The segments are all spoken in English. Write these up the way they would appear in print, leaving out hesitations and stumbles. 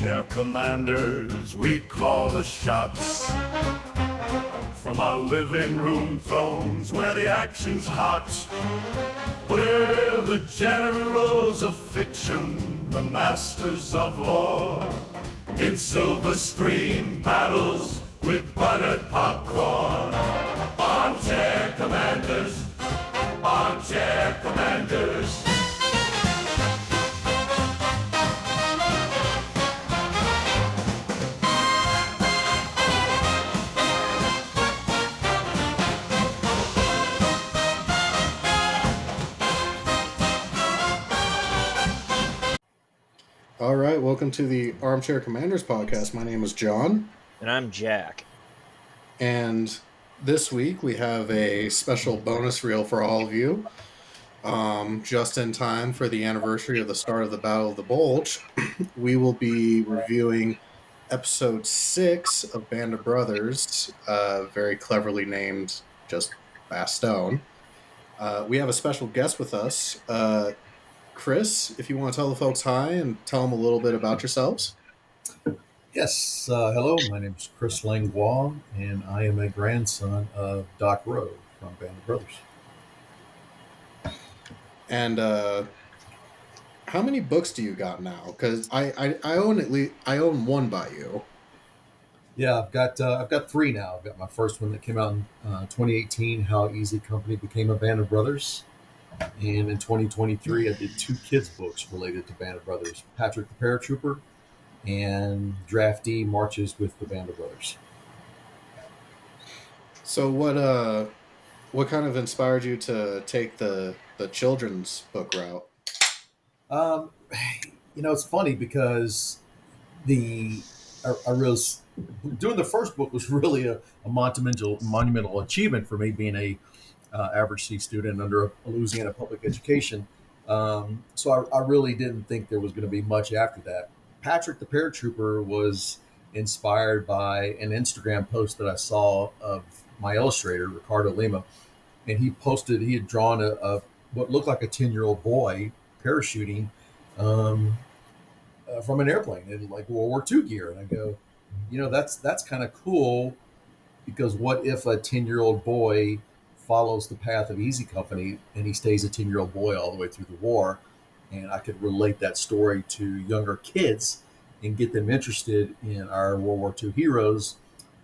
Armchair commanders, we call the shots. From our living room thrones where the action's hot. We're the generals of fiction, the masters of war. In silver screen battles with buttered popcorn. Armchair commanders, armchair commanders. All right, welcome to the Armchair Commanders podcast. My name is John. And I'm Jack. And this week we have a special bonus reel for all of you. Just in time for the anniversary of the start of the Battle of the Bulge, we will be reviewing episode 6 of Band of Brothers, very cleverly named just Bastogne. We have a special guest with us. Chris, if you want to tell the folks hi and tell them a little bit about yourselves. Yes, hello, my name is Chris Langlois, and I am a grandson of Doc Rowe from Band of Brothers. And how many books do you got now? Because I own one by you. Yeah, I've got 3 now. I've got my first one that came out in 2018, How Easy Company Became a Band of Brothers. And in 2023, I did 2 kids' books related to Band of Brothers, Patrick the Paratrooper and Draftee Marches with the Band of Brothers. So what kind of inspired you to take the children's book route? It's funny because doing the first book was really a monumental achievement for me, being a average C student under a Louisiana public education. So I really didn't think there was going to be much after that. Patrick the Paratrooper was inspired by an Instagram post that I saw of my illustrator, Ricardo Lima. And he had drawn a what looked like a 10-year-old boy parachuting from an airplane in like World War II gear. And I go, that's kind of cool, because what if a 10-year-old boy follows the path of Easy Company and he stays a 10-year-old boy all the way through the war? And I could relate that story to younger kids and get them interested in our World War II heroes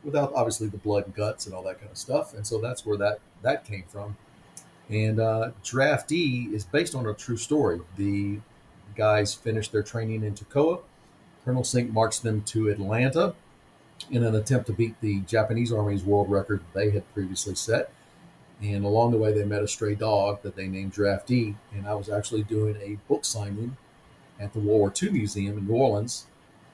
without obviously the blood and guts and all that kind of stuff. And so that's where that came from. And Draftee is based on a true story. The guys finished their training in Toccoa. Colonel Sink marched them to Atlanta in an attempt to beat the Japanese Army's world record they had previously set. And along the way, they met a stray dog that they named Draftee. And I was actually doing a book signing at the World War II Museum in New Orleans.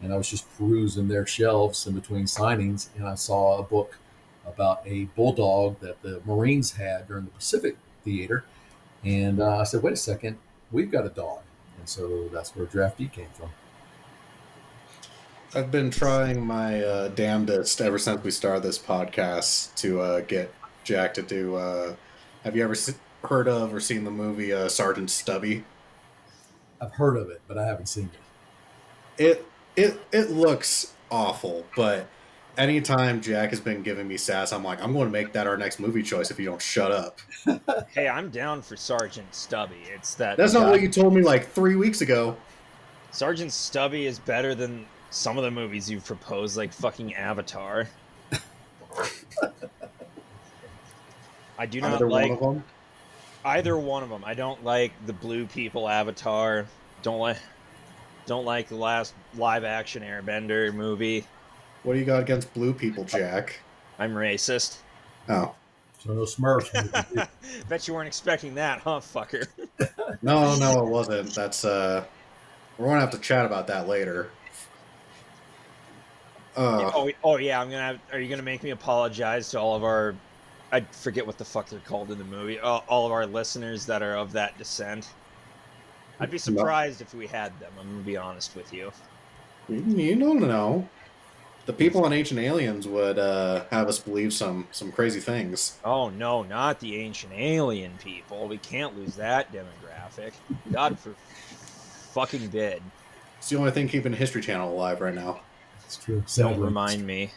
And I was just perusing their shelves in between signings. And I saw a book about a bulldog that the Marines had during the Pacific Theater. And I said, wait a second, we've got a dog. And so that's where Draftee came from. I've been trying my damnedest ever since we started this podcast to get Jack to do. Have you ever heard of or seen the movie Sergeant Stubby? I've heard of it, but I haven't seen it. It looks awful, but anytime Jack has been giving me sass, I'm like, I'm going to make that our next movie choice if you don't shut up. Hey, I'm down for Sergeant Stubby. That's not what you told me like 3 weeks ago. Sergeant Stubby is better than some of the movies you've proposed, like fucking Avatar. I do not like either one of them. I don't like the Blue People Avatar. Don't like the last live action Airbender movie. What do you got against blue people, Jack? I'm racist. Oh. So no Smurfs. Bet you weren't expecting that, huh, fucker? No, it wasn't. That's we're gonna have to chat about that later. Yeah. Are you gonna make me apologize to all of our? I forget what the fuck they're called in the movie. All of our listeners that are of that descent. I'd be surprised if we had them. I'm gonna be honest with you. You don't know. The people on Ancient Aliens would have us believe some crazy things. Oh no, not the Ancient Alien people. We can't lose that demographic. God for fucking bid. It's the only thing keeping History Channel alive right now. It's true. Don't Sadly. remind me.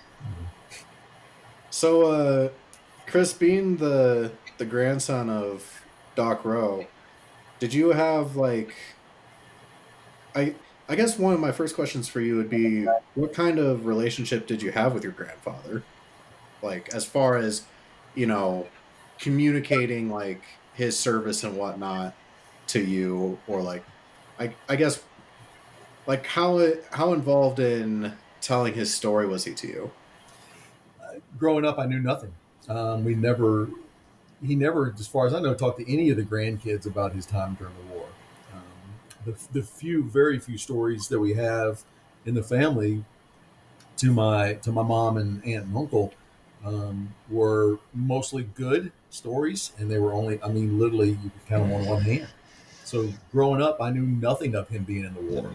So, Chris, being the grandson of Doc Rowe, did you have like I guess one of my first questions for you would be what kind of relationship did you have with your grandfather? Like as far as, you know, communicating like his service and whatnot to you, or like I guess like how involved in telling his story was he to you? Growing up, I knew nothing. He never, as far as I know, talked to any of the grandkids about his time during the war. The very few stories that we have in the family to my mom and aunt and uncle were mostly good stories, and they were only, I mean, literally you could count them on one hand. So growing up, I knew nothing of him being in the war.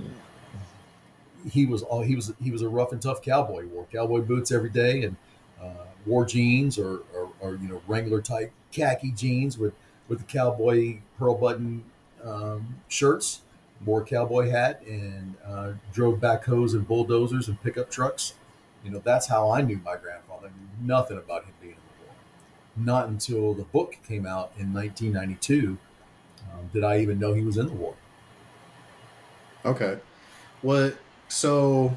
He was a rough and tough cowboy. He wore cowboy boots every day and wore jeans or Wrangler type khaki jeans with the cowboy pearl button shirts. Wore a cowboy hat and drove backhoes and bulldozers and pickup trucks. That's how I knew my grandfather. I knew nothing about him being in the war. Not until the book came out in 1992 did I even know he was in the war. Okay. What so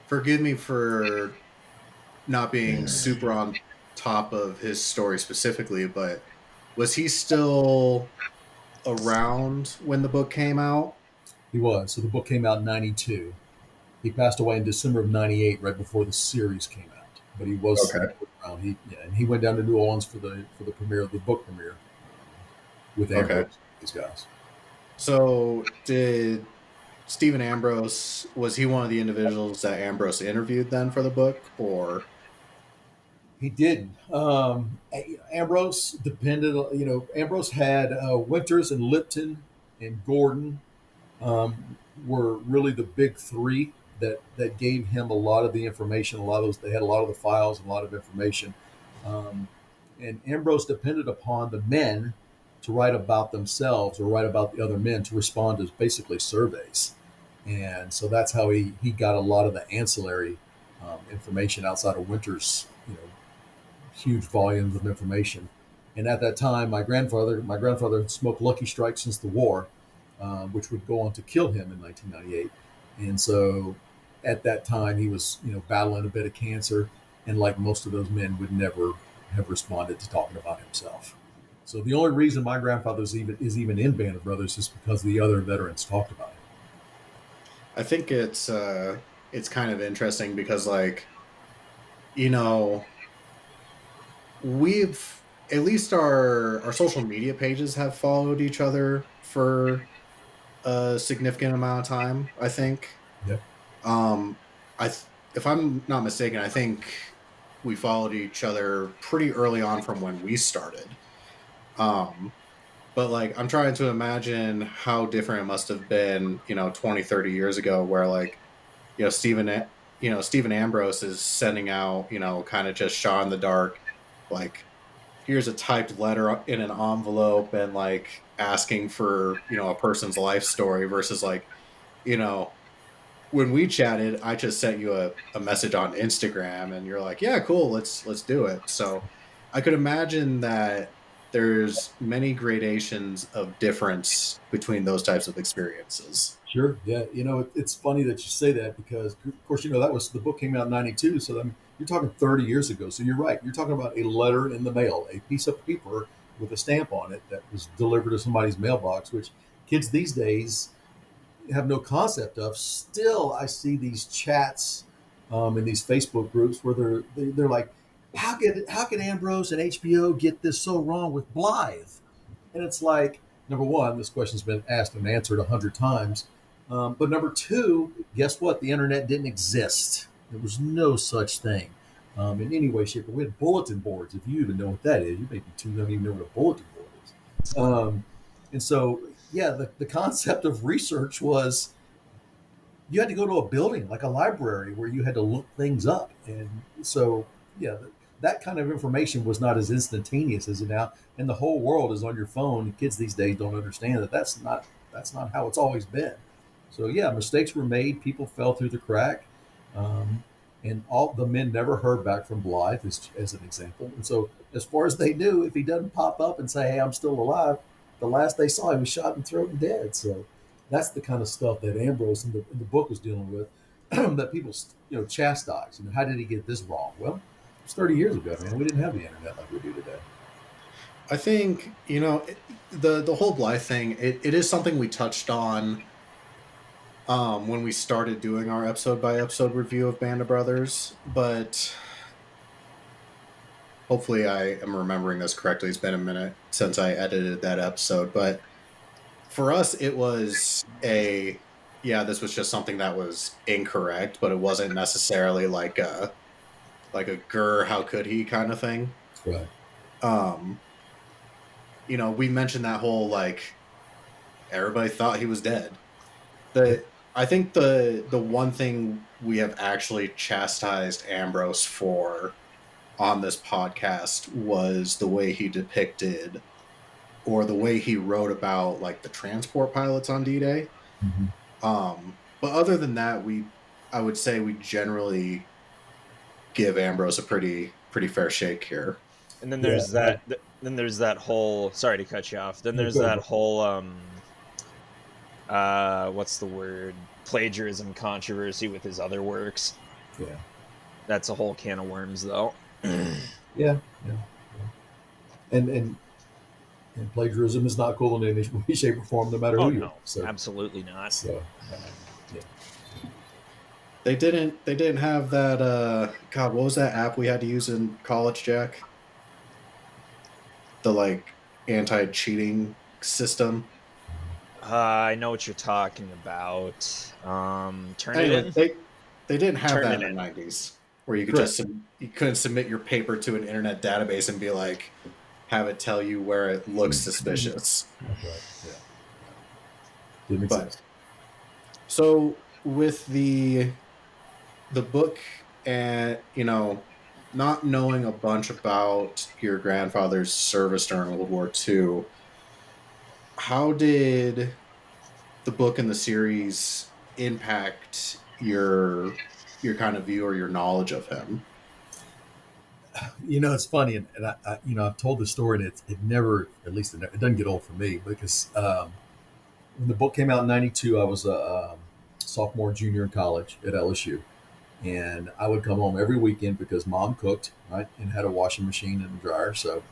forgive me for not being super on top of his story specifically, but was he still around when the book came out? He was. So the book came out in 92. He passed away in December of 98, right before the series came out. But he was Okay. around. And he went down to New Orleans for the premiere of the book premiere with Okay. Ambrose, these guys. So did Stephen Ambrose, was he one of the individuals that Ambrose interviewed then for the book, or He didn't. Ambrose depended. Ambrose had Winters and Lipton and Gordon were really the big three that gave him a lot of the information. A lot of those, they had a lot of the files, and a lot of information. Um, and Ambrose depended upon the men to write about themselves or write about the other men to respond to basically surveys. And so that's how he got a lot of the ancillary information outside of Winters, huge volumes of information. And at that time, my grandfather had smoked Lucky Strike since the war, which would go on to kill him in 1998. And so at that time, he was battling a bit of cancer, and like most of those men, would never have responded to talking about himself. So the only reason my grandfather is even in Band of Brothers is because the other veterans talked about him. I think it's kind of interesting because like, you know, we've at least our social media pages have followed each other for a significant amount of time, I think. Yeah. Um, if I'm not mistaken, I think we followed each other pretty early on from when we started. Um, but like, I'm trying to imagine how different it must have been, 20, 30 years ago, where like, Stephen Ambrose is sending out, kind of just shot in the dark, like, here's a typed letter in an envelope and like asking for, a person's life story versus like, you know, when we chatted, I just sent you a message on Instagram and you're like, yeah, cool, let's do it. So I could imagine that there's many gradations of difference between those types of experiences. Sure. Yeah. It's funny that you say that because, of course, that was the book came out in 92. So you're talking 30 years ago. So you're right. You're talking about a letter in the mail, a piece of paper with a stamp on it that was delivered to somebody's mailbox, which kids these days have no concept of. Still, I see these chats in these Facebook groups where they're like, how could Ambrose and HBO get this so wrong with Blythe? And it's like, number one, this question's been asked and answered 100 times. But number two, guess what? The internet didn't exist. There was no such thing in any way, shape, or way. We had bulletin boards. If you even know what that is, you may be too young to even know what a bulletin board is. And so, yeah, the concept of research was you had to go to a building like a library where you had to look things up. And so, yeah, that kind of information was not as instantaneous as it now. And the whole world is on your phone. Kids these days don't understand that that's not how it's always been. So yeah, mistakes were made. People fell through the crack, um, and all the men never heard back from Blythe, as an example. And so, as far as they knew, if he doesn't pop up and say, "Hey, I'm still alive," the last they saw, he was shot in the throat and dead. So that's the kind of stuff that Ambrose in the book was dealing with, that people chastise. How did he get this wrong? Well, it was 30 years ago, man. We didn't have the internet like we do today. I think the whole Blythe thing. It is something we touched on when we started doing our episode by episode review of Band of Brothers, but hopefully I am remembering this correctly. It's been a minute since I edited that episode, but for us it was this was just something that was incorrect, but it wasn't necessarily like a grr, how could he kind of thing. Right. We mentioned that whole everybody thought he was dead. I think the one thing we have actually chastised Ambrose for on this podcast was the way he depicted, or the way he wrote about the transport pilots on D-Day. Mm-hmm. But other than that, I would say we generally give Ambrose a pretty fair shake here. And then there's then there's that whole, sorry to cut you off. Then there's that whole what's the word? Plagiarism controversy with his other works. Yeah. That's a whole can of worms though. Yeah. And plagiarism is not cool in any way, shape, or form, no matter who you are. So, absolutely not. So, yeah. They didn't have that. God, what was that app we had to use in college, Jack? The anti-cheating system. I know what you're talking about. Anyway, they didn't have that in the Turnitin. 90s, where you could you couldn't submit your paper to an internet database and be have it tell you where it looks suspicious. That's right. Yeah. Didn't make sense. So with the book, and not knowing a bunch about your grandfather's service during World War II, how did the book and the series impact your kind of view or your knowledge of him? It's funny, and I I've told this story, and it never, at least it doesn't get old for me, because when the book came out in '92, I was a sophomore, junior in college at LSU, and I would come home every weekend because Mom cooked, right, and had a washing machine and a dryer, so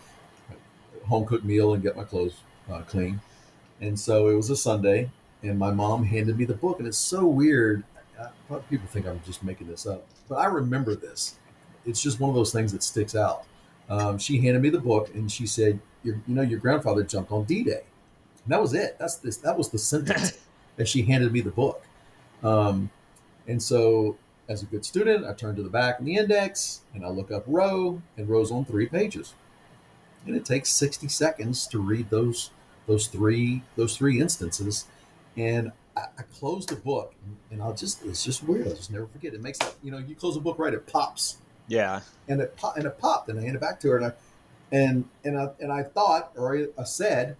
home cooked meal and get my clothes clean. And so it was a Sunday, and my mom handed me the book, and it's so weird. Probably people think I'm just making this up, but I remember this. It's just one of those things that sticks out. She handed me the book, and she said, your grandfather jumped on D-Day." And that was it. That was the sentence that she handed me the book. And so, as a good student, I turned to the back in the index, and I look up row, and row's on 3 pages, and it takes 60 seconds to read those three instances. And I closed the book, and it's just weird. I'll just never forget. It makes that, you close the book, right? It pops. Yeah. And it popped, and I handed it back to her, and I thought, or I said,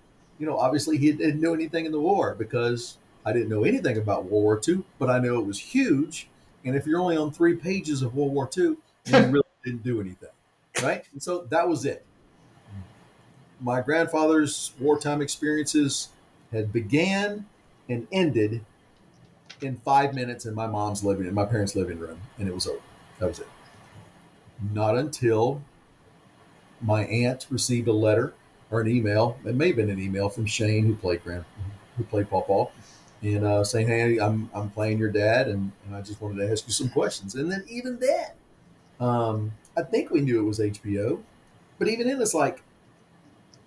obviously he didn't know anything in the war, because I didn't know anything about World War II, but I know it was huge. And if you're only on 3 pages of World War II, then you really didn't do anything, right? And so that was it. My grandfather's wartime experiences had began and ended in 5 minutes in my parents' living room, and it was over. That was it. Not until my aunt received a letter or an email. It may have been an email from Shane, who played Pawpaw, and saying, "Hey, I'm playing your dad, and I just wanted to ask you some questions." And then even then, I think we knew it was HBO, but even then, it's like,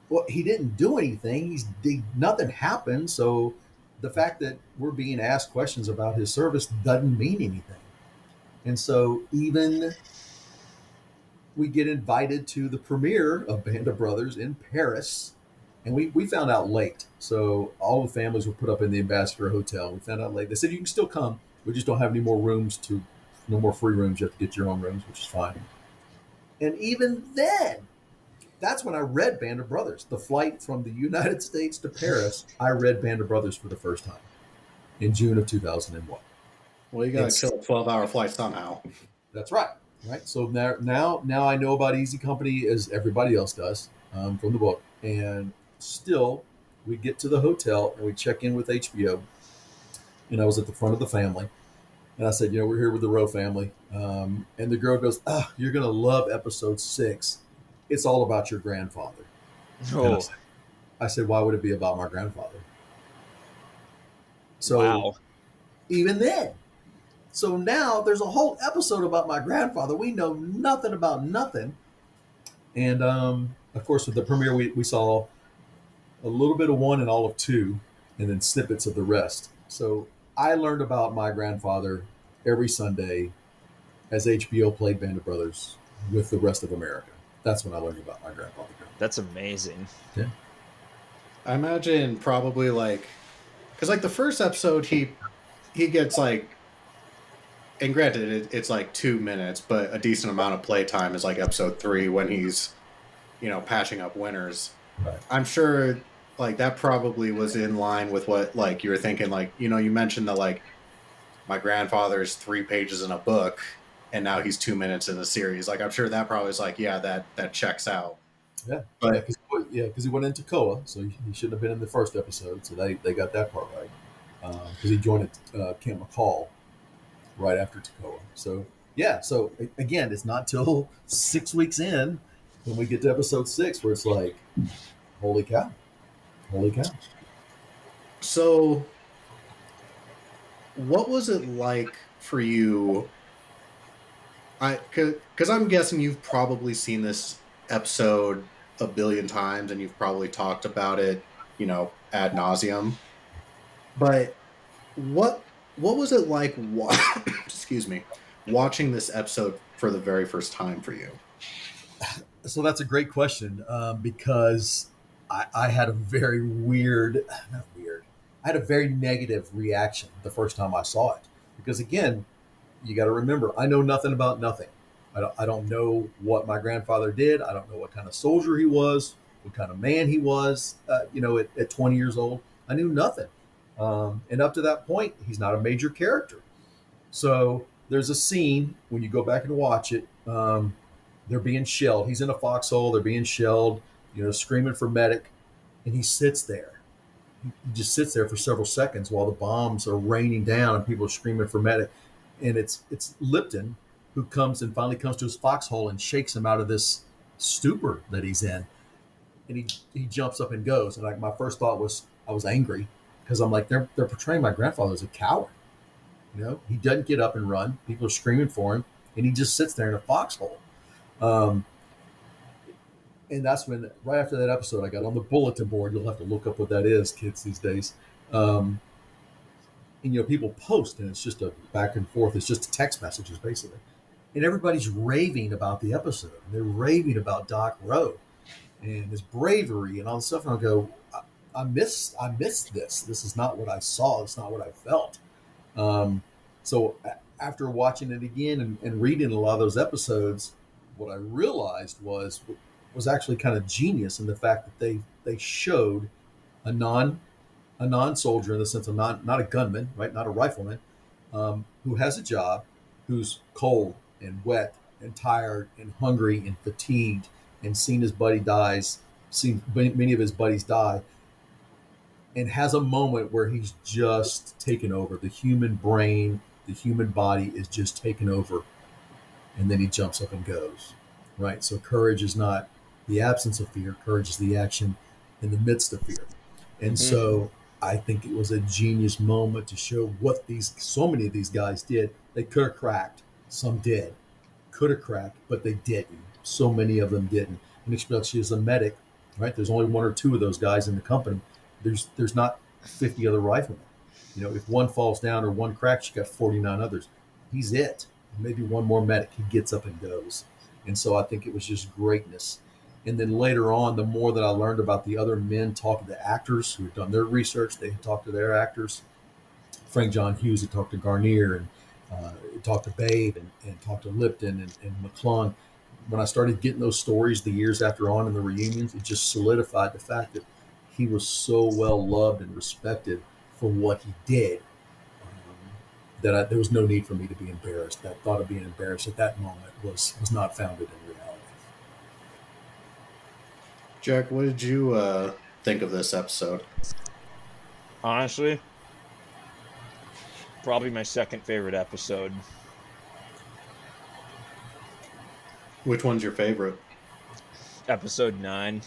well, he didn't do anything. Nothing happened. So the fact that we're being asked questions about his service doesn't mean anything. And so even we get invited to the premiere of Band of Brothers in Paris, and we found out late. So all the families were put up in the Ambassador Hotel. We found out late. They said, "You can still come. We just don't have any more rooms no more free rooms. You have to get your own rooms," which is fine. And even then, that's when I read Band of Brothers. The flight from the United States to Paris, I read Band of Brothers for the first time. in June of 2001. Well, you got to kill a 12-hour flight somehow. That's right. Right. So now I know about Easy Company as everybody else does from the book, and still we get to the hotel and we check in with HBO, and I was at the front of the family, and I said, we're here with the Rowe family, and the girl goes, "You're gonna love episode 6. It's all about your grandfather." And Oh, I said, "Why would it be about my grandfather?" So wow. even then, so now there's a whole episode about my grandfather. We know nothing about nothing. And of course, with the premiere, we saw a little bit of 1 and all of 2, and then snippets of the rest. So I learned about my grandfather every Sunday as HBO played Band of Brothers with the rest of America. That's when I learned about my grandfather. That's amazing. Yeah. I imagine probably because the first episode he gets and granted it's 2 minutes, but a decent amount of playtime is episode 3 when he's patching up winners. Right. I'm sure that probably was in line with what you were thinking. You mentioned that my grandfather's 3 pages in a book and now he's 2 minutes in the series. I'm sure that probably is that checks out. Yeah, But because he went into Koa, so he shouldn't have been in the first episode. So they got that part right, because he joined Camp McCall right after Toccoa. So yeah, so again, it's not till 6 weeks in when we get to episode 6 where it's like, holy cow. So what was it like for you? Because I'm guessing you've probably seen this episode a billion times and you've probably talked about it, ad nauseum. But what was it like? Excuse me, watching this episode for the very first time for you? So that's a great question, because I had a very I had a very negative reaction the first time I saw it. Because again, you got to remember, I know nothing about nothing. I don't know what my grandfather did. I don't know what kind of soldier he was, what kind of man he was. At 20 years old, I knew nothing. And up to that point, he's not a major character. So there's a scene when you go back and watch it. They're being shelled. He's in a foxhole. They're being shelled, screaming for medic. And he sits there. He just sits there for several seconds while the bombs are raining down and people are screaming for medic. And it's Lipton who comes to his foxhole and shakes him out of this stupor that he's in. And he jumps up and goes. And my first thought was, I was angry because I'm like, they're portraying my grandfather as a coward. He doesn't get up and run. People are screaming for him, and he just sits there in a foxhole. And that's when, right after that episode, I got on the bulletin board. You'll have to look up what that is, kids, these days. And people post, and it's just a back and forth. It's just text messages, basically. And everybody's raving about the episode. They're raving about Doc Rowe and his bravery and all this stuff. And I'll go, I missed this. This is not what I saw. It's not what I felt. So after watching it again and reading a lot of those episodes, what I realized was actually kind of genius in the fact that they showed a non-soldier, in the sense of not a gunman, right? Not a rifleman, who has a job, who's cold and wet and tired and hungry and fatigued, and seen many of his buddies die, and has a moment where he's just taken over. The human brain, the human body is just taken over, and then he jumps up and goes, right? So courage is not the absence of fear. Courage is the action in the midst of fear. And so I think it was a genius moment to show what so many of these guys did. They could have cracked. Some did. Could have cracked, but they didn't. So many of them didn't. And especially as a medic, right? There's only 1 or 2 of those guys in the company. There's not 50 other riflemen. If one falls down or one cracks, you got 49 others. He's it. Maybe one more medic. He gets up and goes. And so I think it was just greatness. And then later on, the more that I learned about the other men, talking to actors who had done their research, they had talked to their actors. Frank John Hughes had talked to Garnier and talked to Babe and talked to Lipton and McClung. When I started getting those stories the years after on in the reunions, it just solidified the fact that he was so well loved and respected for what he did. there was no need for me to be embarrassed. That thought of being embarrassed at that moment was not founded in reality. Jack, what did you think of this episode? Honestly, probably my second favorite episode. Which one's your favorite? Episode 9.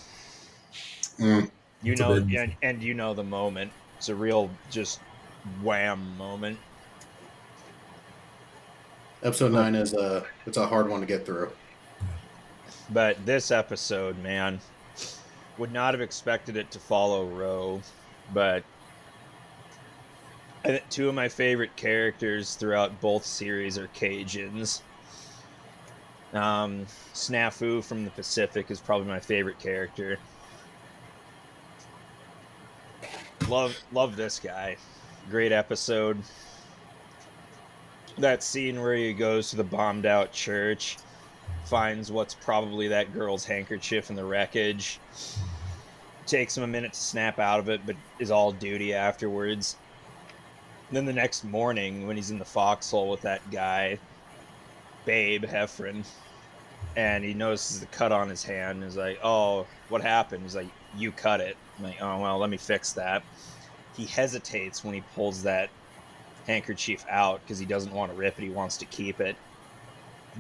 Mm. You It's a know, bit. and you know the moment. It's a real just wham moment. Episode 9 is it's a hard one to get through. But this episode, man, would not have expected it to follow Roe, but I think two of my favorite characters throughout both series are Cajuns. Snafu from the Pacific is probably my favorite character. Love this guy. Great episode. That scene where he goes to the bombed out church, finds what's probably that girl's handkerchief in the wreckage. Takes him a minute to snap out of it, but is all duty afterwards. And then the next morning, when he's in the foxhole with that guy, Babe Heffron, and he notices the cut on his hand, and he's like, "Oh, what happened?" He's like, "You cut it." I'm like, "Oh, well, let me fix that." He hesitates when he pulls that handkerchief out because he doesn't want to rip it. He wants to keep it.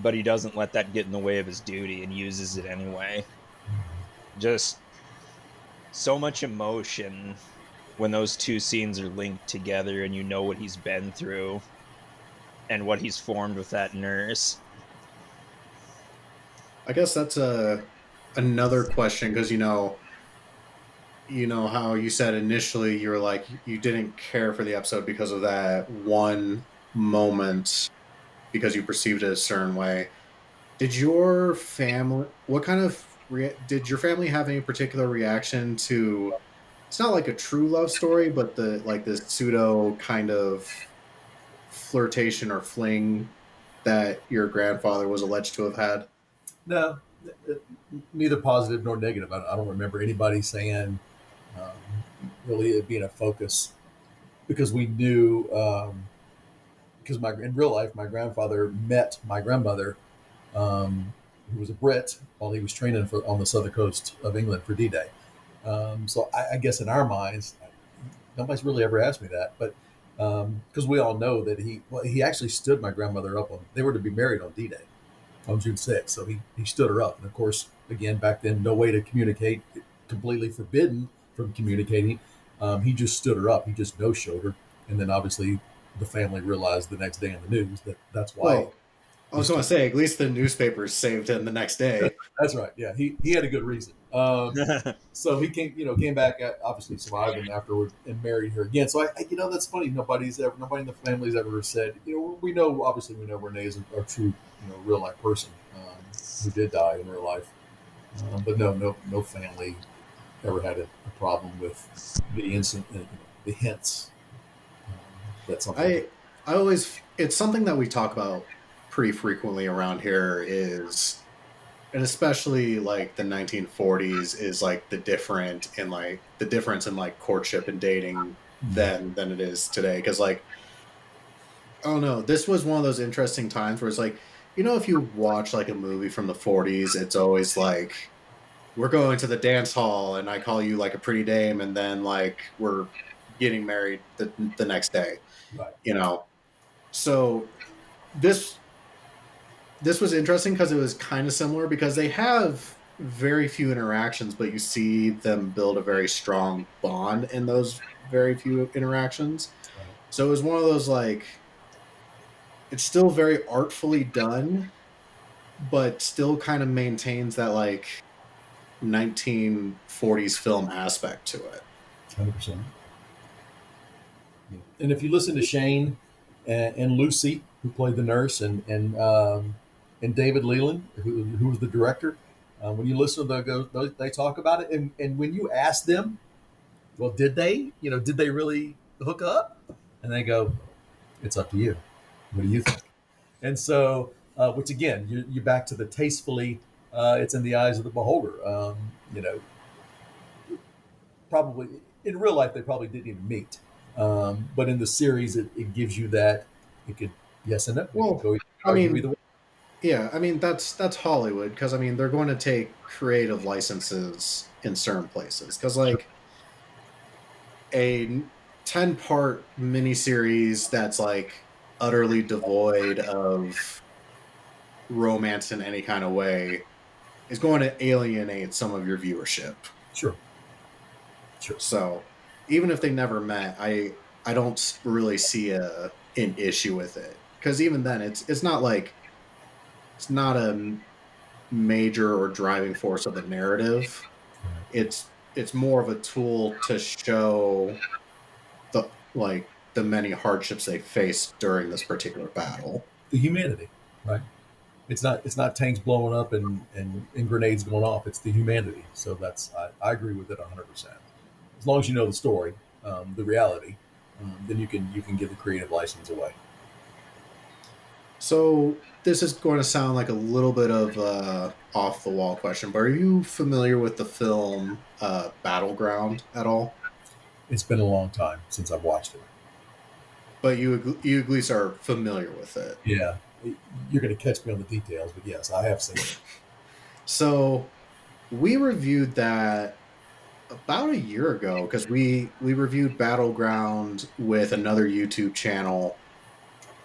But he doesn't let that get in the way of his duty and uses it anyway. Just so much emotion when those two scenes are linked together and you know what he's been through and what he's formed with that nurse. I guess that's another question because you know how you said initially you were like you didn't care for the episode because of that one moment because you perceived it a certain way. Did your family what kind of did your family have any particular reaction to it's not like a true love story but the like this pseudo kind of flirtation or fling that your grandfather was alleged to have had? No, neither positive nor negative. I don't remember anybody saying really it being a focus because we knew because in real life my grandfather met my grandmother, who was a Brit, while he was training on the southern coast of England for D-Day. So I guess in our minds, nobody's really ever asked me that, but because we all know that he actually stood my grandmother up on. They were to be married on D-Day on June 6th, so he stood her up, and of course, again back then, no way to communicate, completely forbidden from communicating. He just stood her up. He just no-showed her, and then obviously the family realized the next day in the news that that's why. Well, I was going to say, at least the newspapers saved him the next day. That's right. Yeah, he had a good reason. So he came back, obviously survived, and afterward and married her again. So that's funny. Nobody in the family's ever said. We know Renee is a true, real life person who did die in real life. But no family ever had a problem with the incident, the hints that something. I always it's something that we talk about pretty frequently around here is and especially like the 1940s is like the difference in like courtship and dating then than it is today because like I don't know, this was one of those interesting times where it's like if you watch like a movie from the 40s it's always like we're going to the dance hall and I call you like a pretty dame and then like we're getting married the next day. Right. So this was interesting because it was kind of similar because they have very few interactions, but you see them build a very strong bond in those very few interactions. Right. So it was one of those like it's still very artfully done, but still kind of maintains that like 1940s film aspect to it. 100%. And if you listen to Shane and Lucy, who played the nurse, and David Leland, who was the director, when you listen to those, they talk about it, and when you ask them, well, did they really hook up? And they go, it's up to you. What do you think? And so, which again, you're back to the tastefully. It's in the eyes of the beholder. Probably in real life they probably didn't even meet, but in the series it gives you that It could yes and no. It Well, could go I argue either mean, way. yeah, I mean that's Hollywood because I mean they're going to take creative licenses in certain places because like a 10-part miniseries that's like utterly devoid of romance in any kind of way is going to alienate some of your viewership. Sure, sure. So even if they never met, I don't really see an issue with it because even then it's not like it's not a major or driving force of the narrative. It's more of a tool to show the many hardships they faced during this particular battle. The humanity, right? It's not tanks blowing up and grenades going off. It's the humanity. So I agree with it 100%. As long as you know the story, the reality, then you can give the creative license away. So this is going to sound like a little bit of a off the wall question, but are you familiar with the film Battleground at all? It's been a long time since I've watched it. But you at least are familiar with it. Yeah, you're going to catch me on the details, but yes, I have seen it. So we reviewed that about a year ago because we reviewed Battleground with another YouTube channel.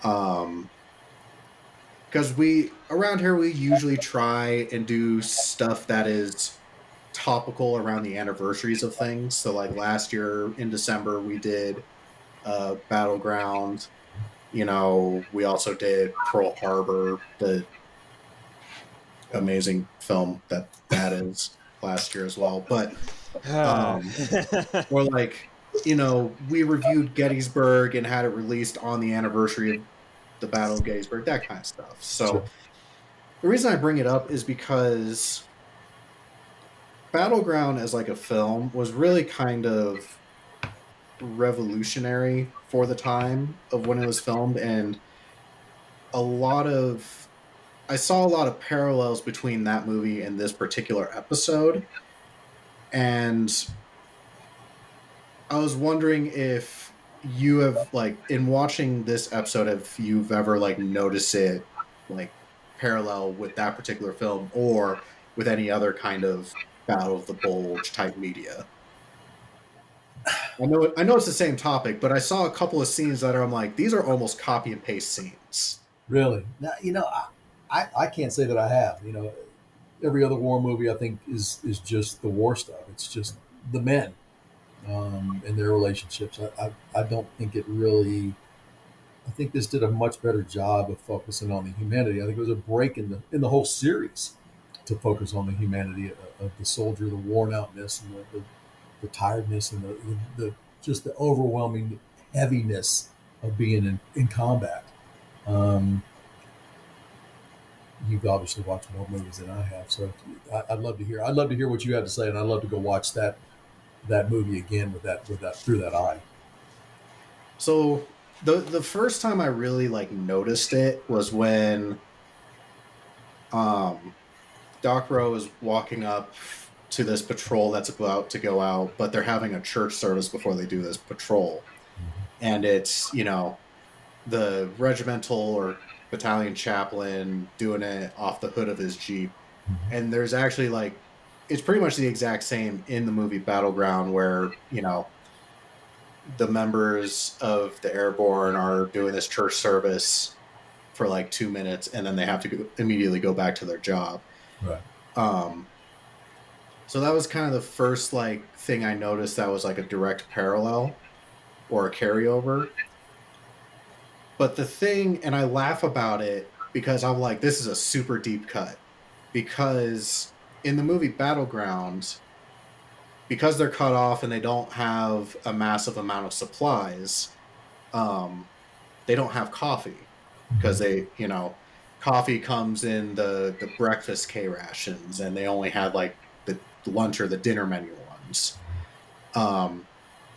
Because we around here we usually try and do stuff that is topical around the anniversaries of things. So like last year in December we did Battleground. You know, we also did Pearl Harbor, the amazing film that is last year as well. But or like, you know, we reviewed Gettysburg and had it released on the anniversary of the Battle of Gettysburg, that kind of stuff. So Sure. the reason I bring it up is because Battleground as like a film was really kind of revolutionary for the time of when it was filmed, and a lot of I saw a lot of parallels between that movie and this particular episode, and I was wondering if you have like in watching this episode if you've ever like noticed it like parallel with that particular film or with any other kind of Battle of the Bulge type media. I know it's the same topic, but I saw a couple of scenes that I'm like, these are almost copy and paste scenes. Really? Now, I can't say that I have. Every other war movie I think is just the war stuff. It's just the men and their relationships. I don't think it really. I think this did a much better job of focusing on the humanity. I think it was a break in the whole series to focus on the humanity of the soldier, the worn outness, and the tiredness, and the just the overwhelming heaviness of being in combat. Um, you've obviously watched more movies than I have, so I'd love to hear. I'd love to hear what you have to say, and I'd love to go watch that movie again with that through that eye. So the first time I really like noticed it was when um Doc Rowe is walking up to this patrol that's about to go out, but they're having a church service before they do this patrol. And it's, you know, the regimental or battalion chaplain doing it off the hood of his Jeep. And there's actually like, it's pretty much the exact same in the movie Battleground where, you know, the members of the airborne are doing this church service for like 2 minutes and then they have to immediately go back to their job. Right. Um, so that was kind of the first like thing I noticed that was like a direct parallel or a carryover. But the thing, and I laugh about it because I'm like, this is a super deep cut. Because in the movie Battleground, because they're cut off and they don't have a massive amount of supplies, they don't have coffee because they, you know, coffee comes in the breakfast K rations and they only had like the lunch or the dinner menu ones.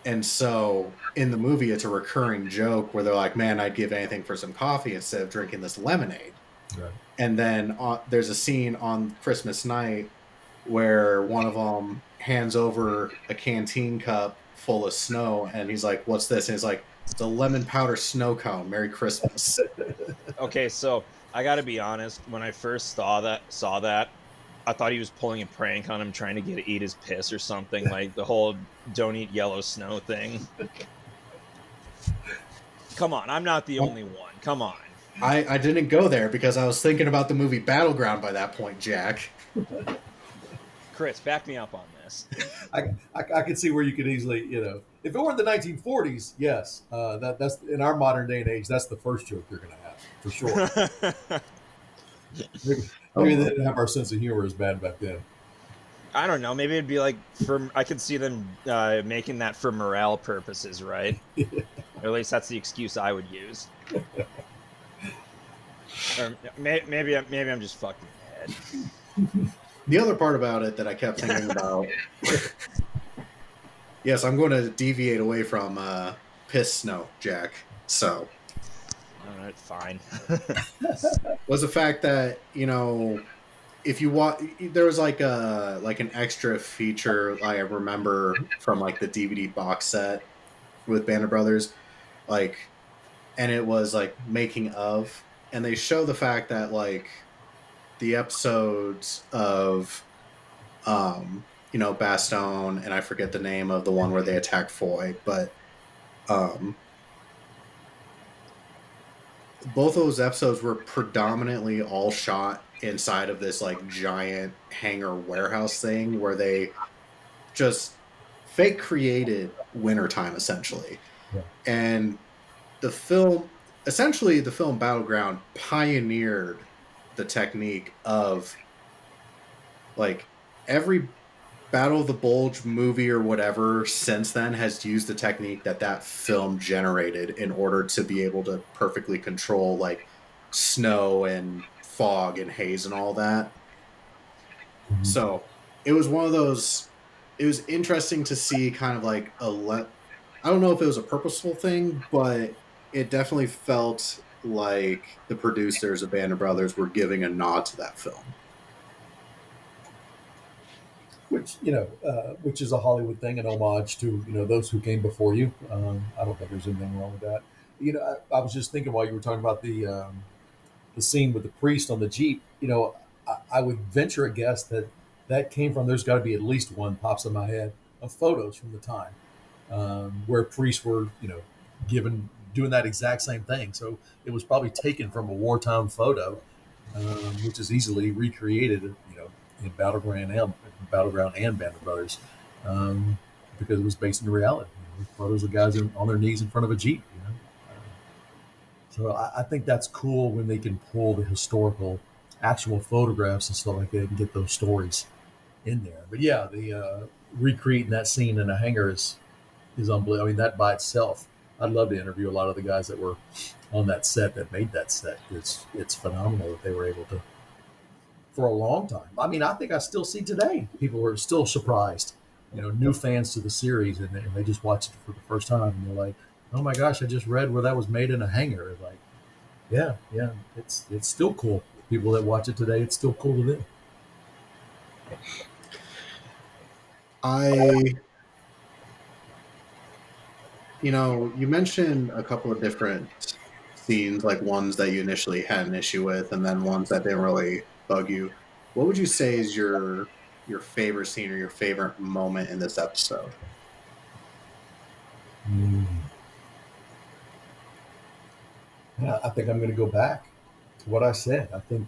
And so in the movie, it's a recurring joke where they're like, man, I'd give anything for some coffee instead of drinking this lemonade. Right. And then there's a scene on Christmas night where one of them hands over a canteen cup full of snow, and he's like, "What's this?" And he's like, "It's a lemon powder snow cone. Merry Christmas." Okay, so I got to be honest. When I first saw that, I thought he was pulling a prank on him, trying to get to eat his piss or something, like the whole "don't eat yellow snow" thing. Come on, I'm not the only one. Come on. I didn't go there because I was thinking about the movie Battleground by that point, Jack. Chris, back me up on this. I can see where you could easily, if it were in the 1940s, yes, that's in our modern day and age, that's the first joke you're going to have for sure. Maybe they didn't have our sense of humor as bad back then. I don't know. Maybe it'd be like I could see them making that for morale purposes, right? Or at least that's the excuse I would use. Or maybe I'm just fucked in the head. The other part about it that I kept thinking about. Yes, I'm going to deviate away from piss snow, Jack. So, all right, fine. was the fact that if you watch, there was like an extra feature I remember from like the DVD box set with Band of Brothers, and it was like making of, and they show the fact that like the episodes of Bastogne, and I forget the name of the one where they attack Foy, but both of those episodes were predominantly all shot inside of this like giant hangar warehouse thing where they just fake created wintertime essentially. Yeah. And the film Battleground pioneered the technique of like every Battle of the Bulge movie or whatever since then has used the technique that film generated in order to be able to perfectly control like snow and fog and haze and all that. Mm-hmm. So it was one of those. It was interesting to see kind of like I don't know if it was a purposeful thing, but it definitely felt like the producers of Band of Brothers were giving a nod to that film. Which is a Hollywood thing, an homage to those who came before you. I don't think there's anything wrong with that. I was just thinking while you were talking about the scene with the priest on the Jeep. I would venture a guess that came from. There's got to be at least one pops in my head of photos from the time where priests were doing that exact same thing. So it was probably taken from a wartime photo, which is easily recreated. In Battleground and Band of Brothers, because it was based in reality. Photos of guys on their knees in front of a Jeep. So I think that's cool when they can pull the historical, actual photographs and stuff like that and get those stories in there. But yeah, the recreating that scene in a hangar is unbelievable. I mean, that by itself, I'd love to interview a lot of the guys that were on that set that made that set. It's phenomenal that they were able to. For a long time. I mean, I think I still see today people are still surprised, new fans to the series, and they just watch it for the first time, and they're like, "Oh my gosh, I just read where that was made in a hangar." Like, yeah, it's still cool. People that watch it today, it's still cool to them. You mentioned a couple of different scenes, like ones that you initially had an issue with, and then ones that didn't really bug you. What would you say is your favorite scene or your favorite moment in this episode? Yeah, I think I'm going to go back to what I said. I think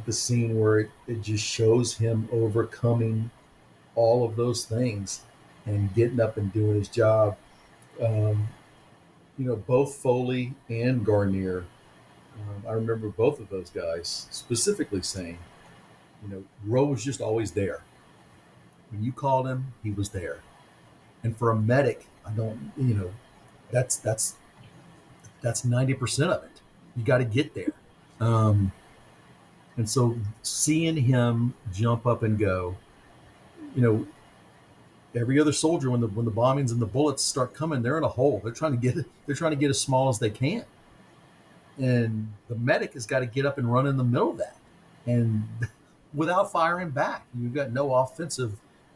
the scene where it just shows him overcoming all of those things and getting up and doing his job. Both Foley and Garnier. I remember both of those guys specifically saying, Roe was just always there. When you called him, he was there. And for a medic, that's 90% of it. You got to get there. And so seeing him jump up and go, every other soldier when the bombings and the bullets start coming, they're in a hole. They're trying to get as small as they can. And the medic has got to get up and run in the middle of that, and without firing back. You've got no offensive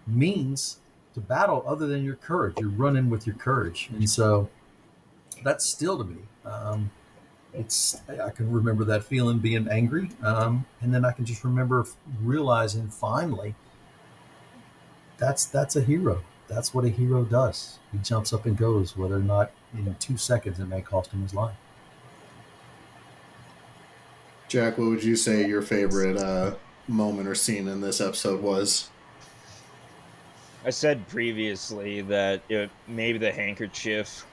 means to battle other than your courage. You're running with your courage, and so that's still to me. It's I can remember that feeling, being angry, and then I can just remember realizing finally that's a hero. That's what a hero does. He jumps up and goes, whether or not in 2 seconds it may cost him his life. Jack, what would you say your favorite moment or scene in this episode was? I said previously that maybe the handkerchief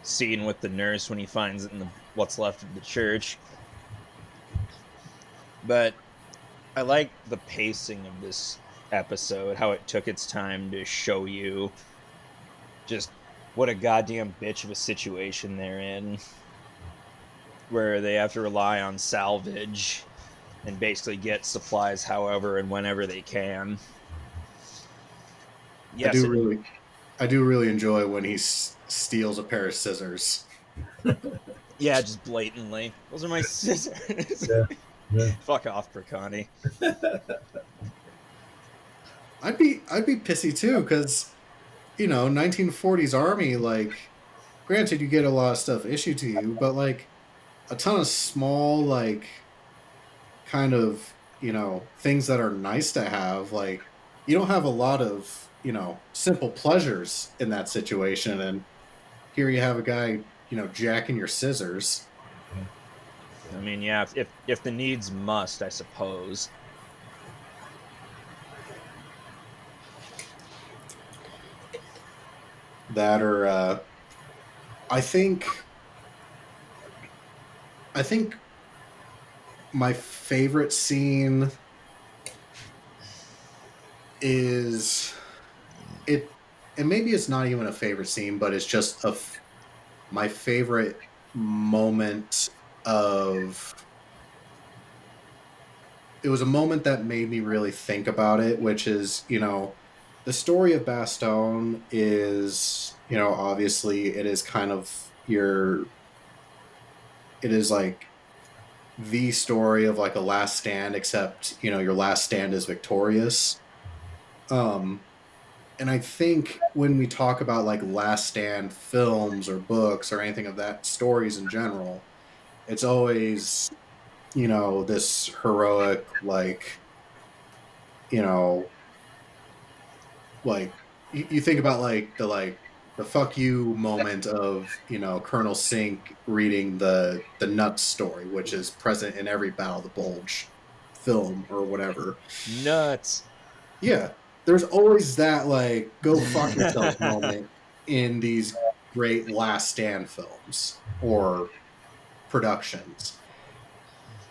scene with the nurse when he finds it in what's left of the church. But I like the pacing of this episode, how it took its time to show you just what a goddamn bitch of a situation they're in, where they have to rely on salvage and basically get supplies however and whenever they can. Yes, I do really enjoy when he steals a pair of scissors. Yeah, just blatantly. Those are my scissors. Yeah. Fuck off, Prakani. I'd be pissy too, because 1940s army, like, granted you get a lot of stuff issued to you, but like a ton of small, like, kind of things that are nice to have. Like, you don't have a lot of simple pleasures in that situation, and here you have a guy jacking your scissors. I mean, yeah, if the needs must, I suppose. That, or I think my favorite scene is it, and maybe it's not even a favorite scene, but it's just my favorite moment of. It was a moment that made me really think about it, which is, the story of Bastogne is, obviously it is kind of it is like the story of like a last stand, except, your last stand is victorious. And I think when we talk about like last stand films or books or anything of that, stories in general, it's always, this heroic, like, like you think about like the fuck you moment of Colonel Sink reading the Nuts story, which is present in every Battle of the Bulge film or whatever. Nuts. Yeah, there's always that like go fuck yourself moment in these great last stand films or productions.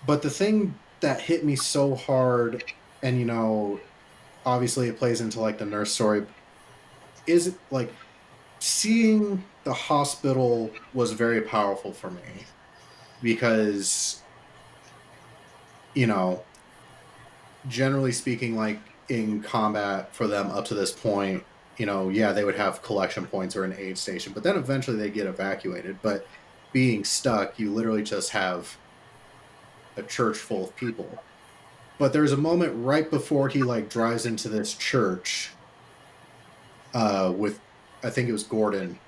But the thing that hit me so hard, and obviously it plays into like the nurse story, is like seeing the hospital was very powerful for me, because generally speaking, like in combat for them up to this point, yeah, they would have collection points or an aid station, but then eventually they get evacuated. But being stuck, you literally just have a church full of people. But there's a moment right before he like drives into this church with, I think it was Gordon,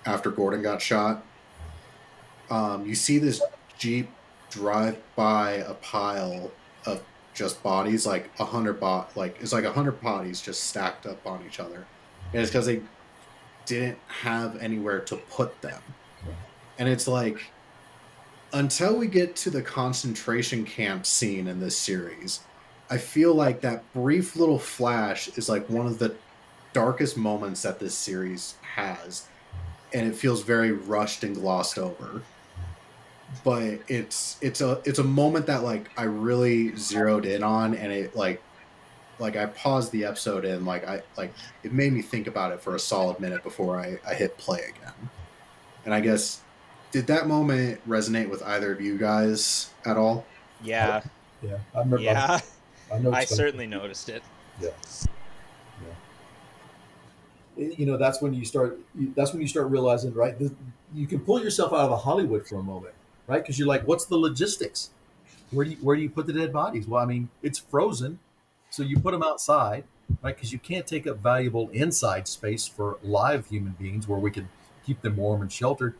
after Gordon got shot. You see this Jeep drive by a pile of just bodies, like 100 like it's like 100 bodies just stacked up on each other, and it's because they didn't have anywhere to put them. And it's like, until we get to the concentration camp scene in this series, I feel like that brief little flash is like one of the darkest moments that this series has, and it feels very rushed and glossed over. But it's a moment that like I really zeroed in on, and it like I paused the episode, and like it made me think about it for a solid minute before I hit play again. And I guess, did that moment resonate with either of you guys at all? Yeah. Yeah. I certainly noticed it. Yeah. That's when you start. That's when you start realizing, right? You can pull yourself out of the Hollywood for a moment, right? Because you're like, what's the logistics? Where do you put the dead bodies? Well, I mean, it's frozen, so you put them outside. right? Because you can't take up valuable inside space for live human beings where we can keep them warm and sheltered.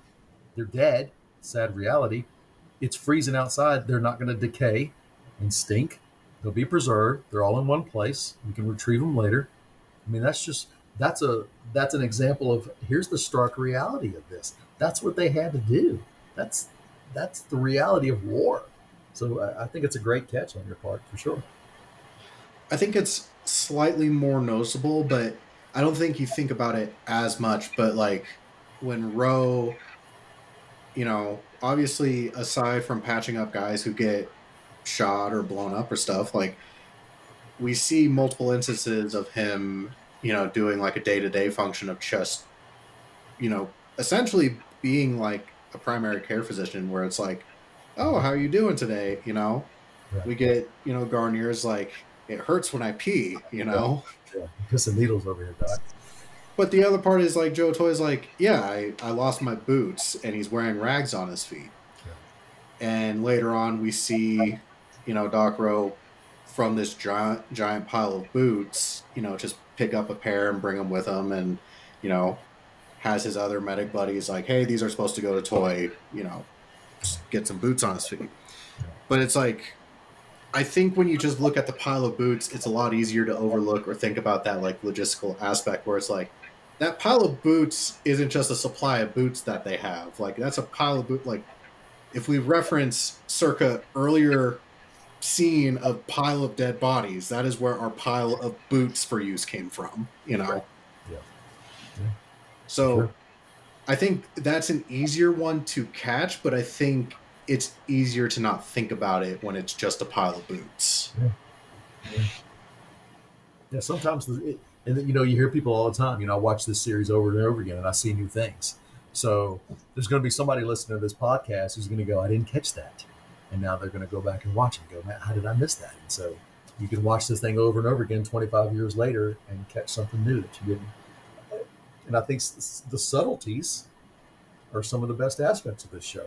They're dead. Sad reality. It's freezing outside. They're not going to decay and stink. They'll be preserved. They're all in one place. We can retrieve them later. I mean, that's a that's an example of here's the stark reality of this. That's what they had to do. That's that's the reality of war. So I think it's a great catch on your part for sure. I think it's slightly more noticeable, but I don't think you think about it as much. But like when Roe, obviously aside from patching up guys who get shot or blown up or stuff, like we see multiple instances of him, doing like a day to day function of just, essentially being like a primary care physician where it's like, oh, how are you doing today? Right. We get, Garnier's like, it hurts when I pee. Yeah. Piss and needles over here, Doc. But the other part is like Joe Toy's like, yeah, I lost my boots and he's wearing rags on his feet. Yeah. And later on we see, Doc Rowe from this giant pile of boots, just pick up a pair and bring them with him and, has his other medic buddies like, hey, these are supposed to go to Toy, just get some boots on his feet. But it's like, I think when you just look at the pile of boots, it's a lot easier to overlook or think about that like logistical aspect where it's like that pile of boots isn't just a supply of boots that they have. Like that's a pile of boots. Like if we reference circa earlier scene of pile of dead bodies, that is where our pile of boots for use came from. Right. Yeah. Yeah. So Sure. I think that's an easier one to catch, but I think it's easier to not think about it when it's just a pile of boots. Yeah. Yeah. Sometimes, and then, you hear people all the time. I watch this series over and over again, and I see new things. So there's going to be somebody listening to this podcast who's going to go, "I didn't catch that," and now they're going to go back and watch it and go, "Man, how did I miss that?" And so you can watch this thing over and over again, 25 years later, and catch something new that you didn't. And I think the subtleties are some of the best aspects of this show.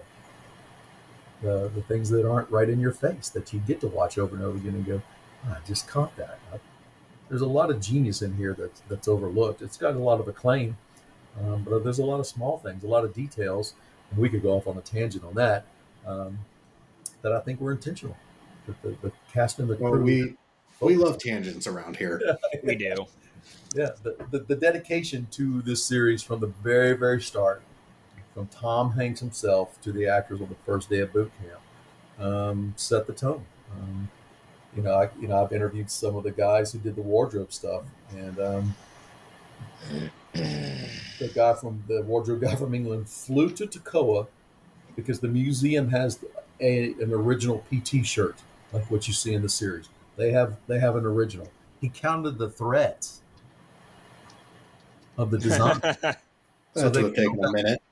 The things that aren't right in your face that you get to watch over and over again and go, I just caught that. There's a lot of genius in here that's overlooked. It's got a lot of acclaim, but there's a lot of small things, a lot of details, and we could go off on a tangent on that, that I think were intentional. The cast and the Well, crew. we love tangents around here. We do. Yeah, the dedication to this series from the very, very start, from Tom Hanks himself to the actors on the first day of boot camp, set the tone. I've interviewed some of the guys who did the wardrobe stuff, and the guy from the wardrobe guy from England flew to Toccoa because the museum has an original PT shirt like what you see in the series. They have an original. He counted the threads of the design. So that would take a minute.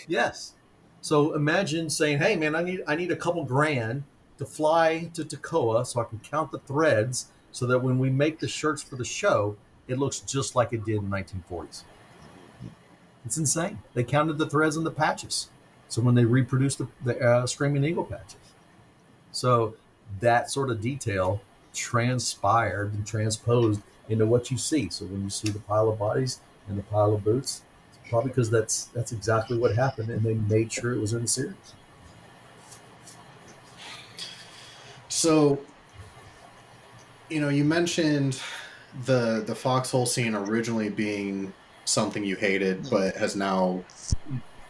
Yes. So imagine saying, "Hey, man, I need a couple grand to fly to Toccoa so I can count the threads so that when we make the shirts for the show, it looks just like it did in 1940s." It's insane. They counted the threads and the patches. So when they reproduced the Screaming Eagle patches. So that sort of detail transpired and transposed into what you see. So when you see the pile of bodies and the pile of boots, it's probably because that's exactly what happened, and they made sure it was in the series. So, you mentioned the foxhole scene originally being something you hated, but has now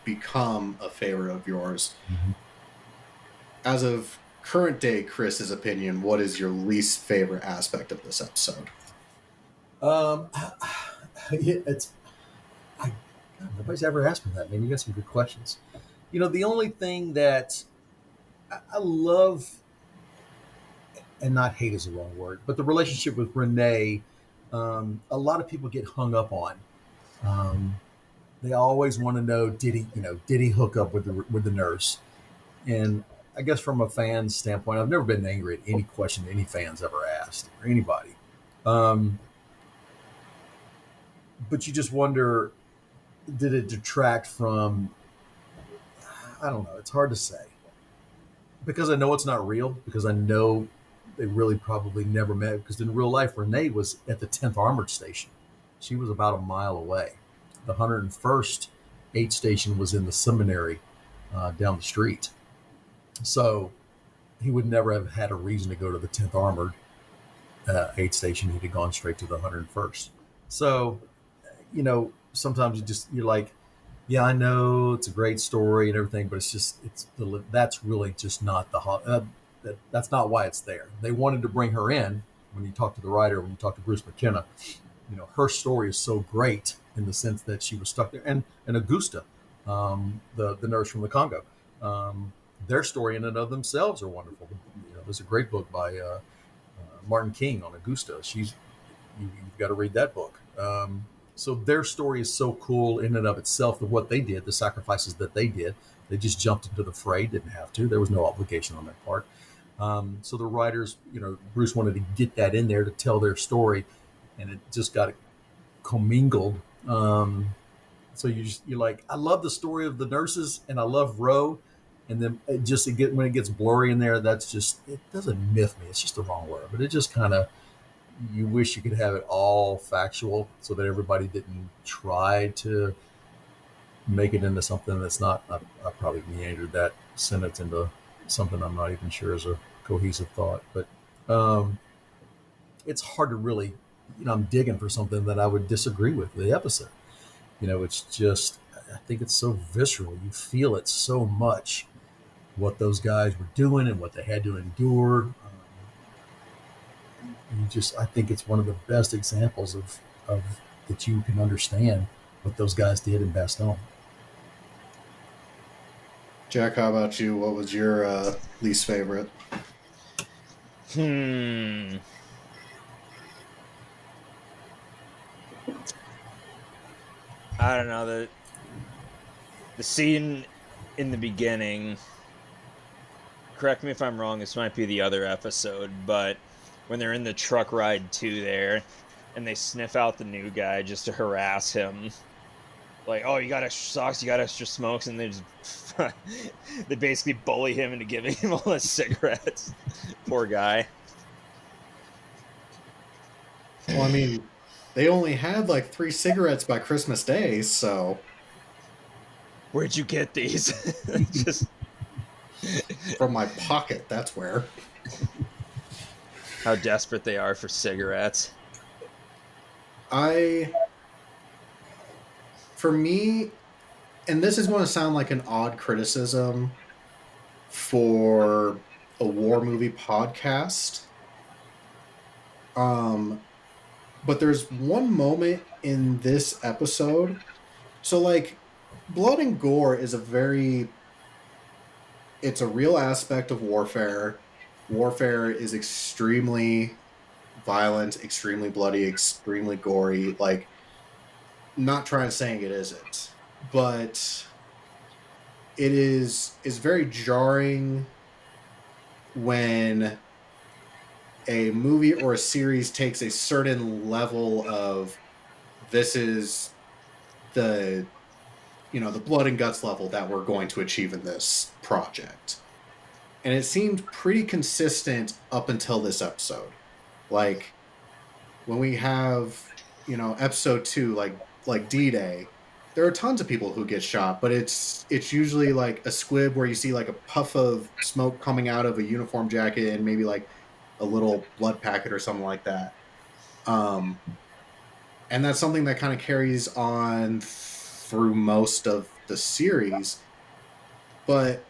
become a favorite of yours. Mm-hmm. As of current day, Chris's opinion, what is your least favorite aspect of this episode? Nobody's ever asked me that, man. You got some good questions. The only thing that I love, and not hate is the wrong word, but the relationship with Renee, a lot of people get hung up on. They always want to know, did he hook up with the nurse? And I guess from a fan's standpoint, I've never been angry at any question any fans ever asked or anybody. But you just wonder, did it detract from, I don't know, it's hard to say. Because I know it's not real, because I know they really probably never met, because in real life, Renee was at the 10th Armored Station. She was about a mile away. The 101st aid station was in the seminary down the street. So he would never have had a reason to go to the 10th Armored aid station. He'd have gone straight to the 101st. So, sometimes you're like, yeah, I know it's a great story and everything, but that's really just not that's not why it's there. They wanted to bring her in. When you talk to the writer, when you talk to Bruce McKenna, her story is so great in the sense that she was stuck there, and Augusta, the nurse from the Congo, their story in and of themselves are wonderful. There's a great book by Martin King on Augusta. You've got to read that book. So their story is so cool in and of itself, of what they did, the sacrifices that they did. They just jumped into the fray, didn't have to. There was no obligation on their part. So the writers, Bruce wanted to get that in there to tell their story, and it just got commingled. So you're like, I love the story of the nurses, and I love Roe, and then when it gets blurry in there, it doesn't miff me. It's just the wrong word, but it just kind of, you wish you could have it all factual so that everybody didn't try to make it into something that's not. I probably meandered that sentence into something I'm not even sure is a cohesive thought, but it's hard to really, I'm digging for something that I would disagree with the episode. It's just, I think it's so visceral. You feel it so much, what those guys were doing and what they had to endure. I think it's one of the best examples of that you can understand what those guys did in Bastogne. Jack, how about you? What was your least favorite? I don't know, the scene in the beginning. Correct me if I'm wrong. This might be the other episode, but when they're in the truck ride to there, and they sniff out the new guy just to harass him, like, oh, you got extra socks, you got extra smokes, and they just they basically bully him into giving him all the cigarettes. Poor guy. Well, I mean, they only had like 3 cigarettes by Christmas Day, so Where'd you get these? Just from my pocket, that's where. how desperate they are for cigarettes. For me, and this is going to sound like an odd criticism for a war movie podcast, but there's one moment in this episode. So, like, blood and gore is it's a real aspect of warfare. Warfare is extremely violent, extremely bloody, extremely gory. Like, not trying to saying it isn't, but it is very jarring when a movie or a series takes a certain level of, this is the blood and guts level that we're going to achieve in this project. And it seemed pretty consistent up until this episode. Like, when we have, episode 2, like D-Day, there are tons of people who get shot, but it's usually like a squib where you see like a puff of smoke coming out of a uniform jacket and maybe like a little blood packet or something like that. And that's something that kind of carries on through most of the series. But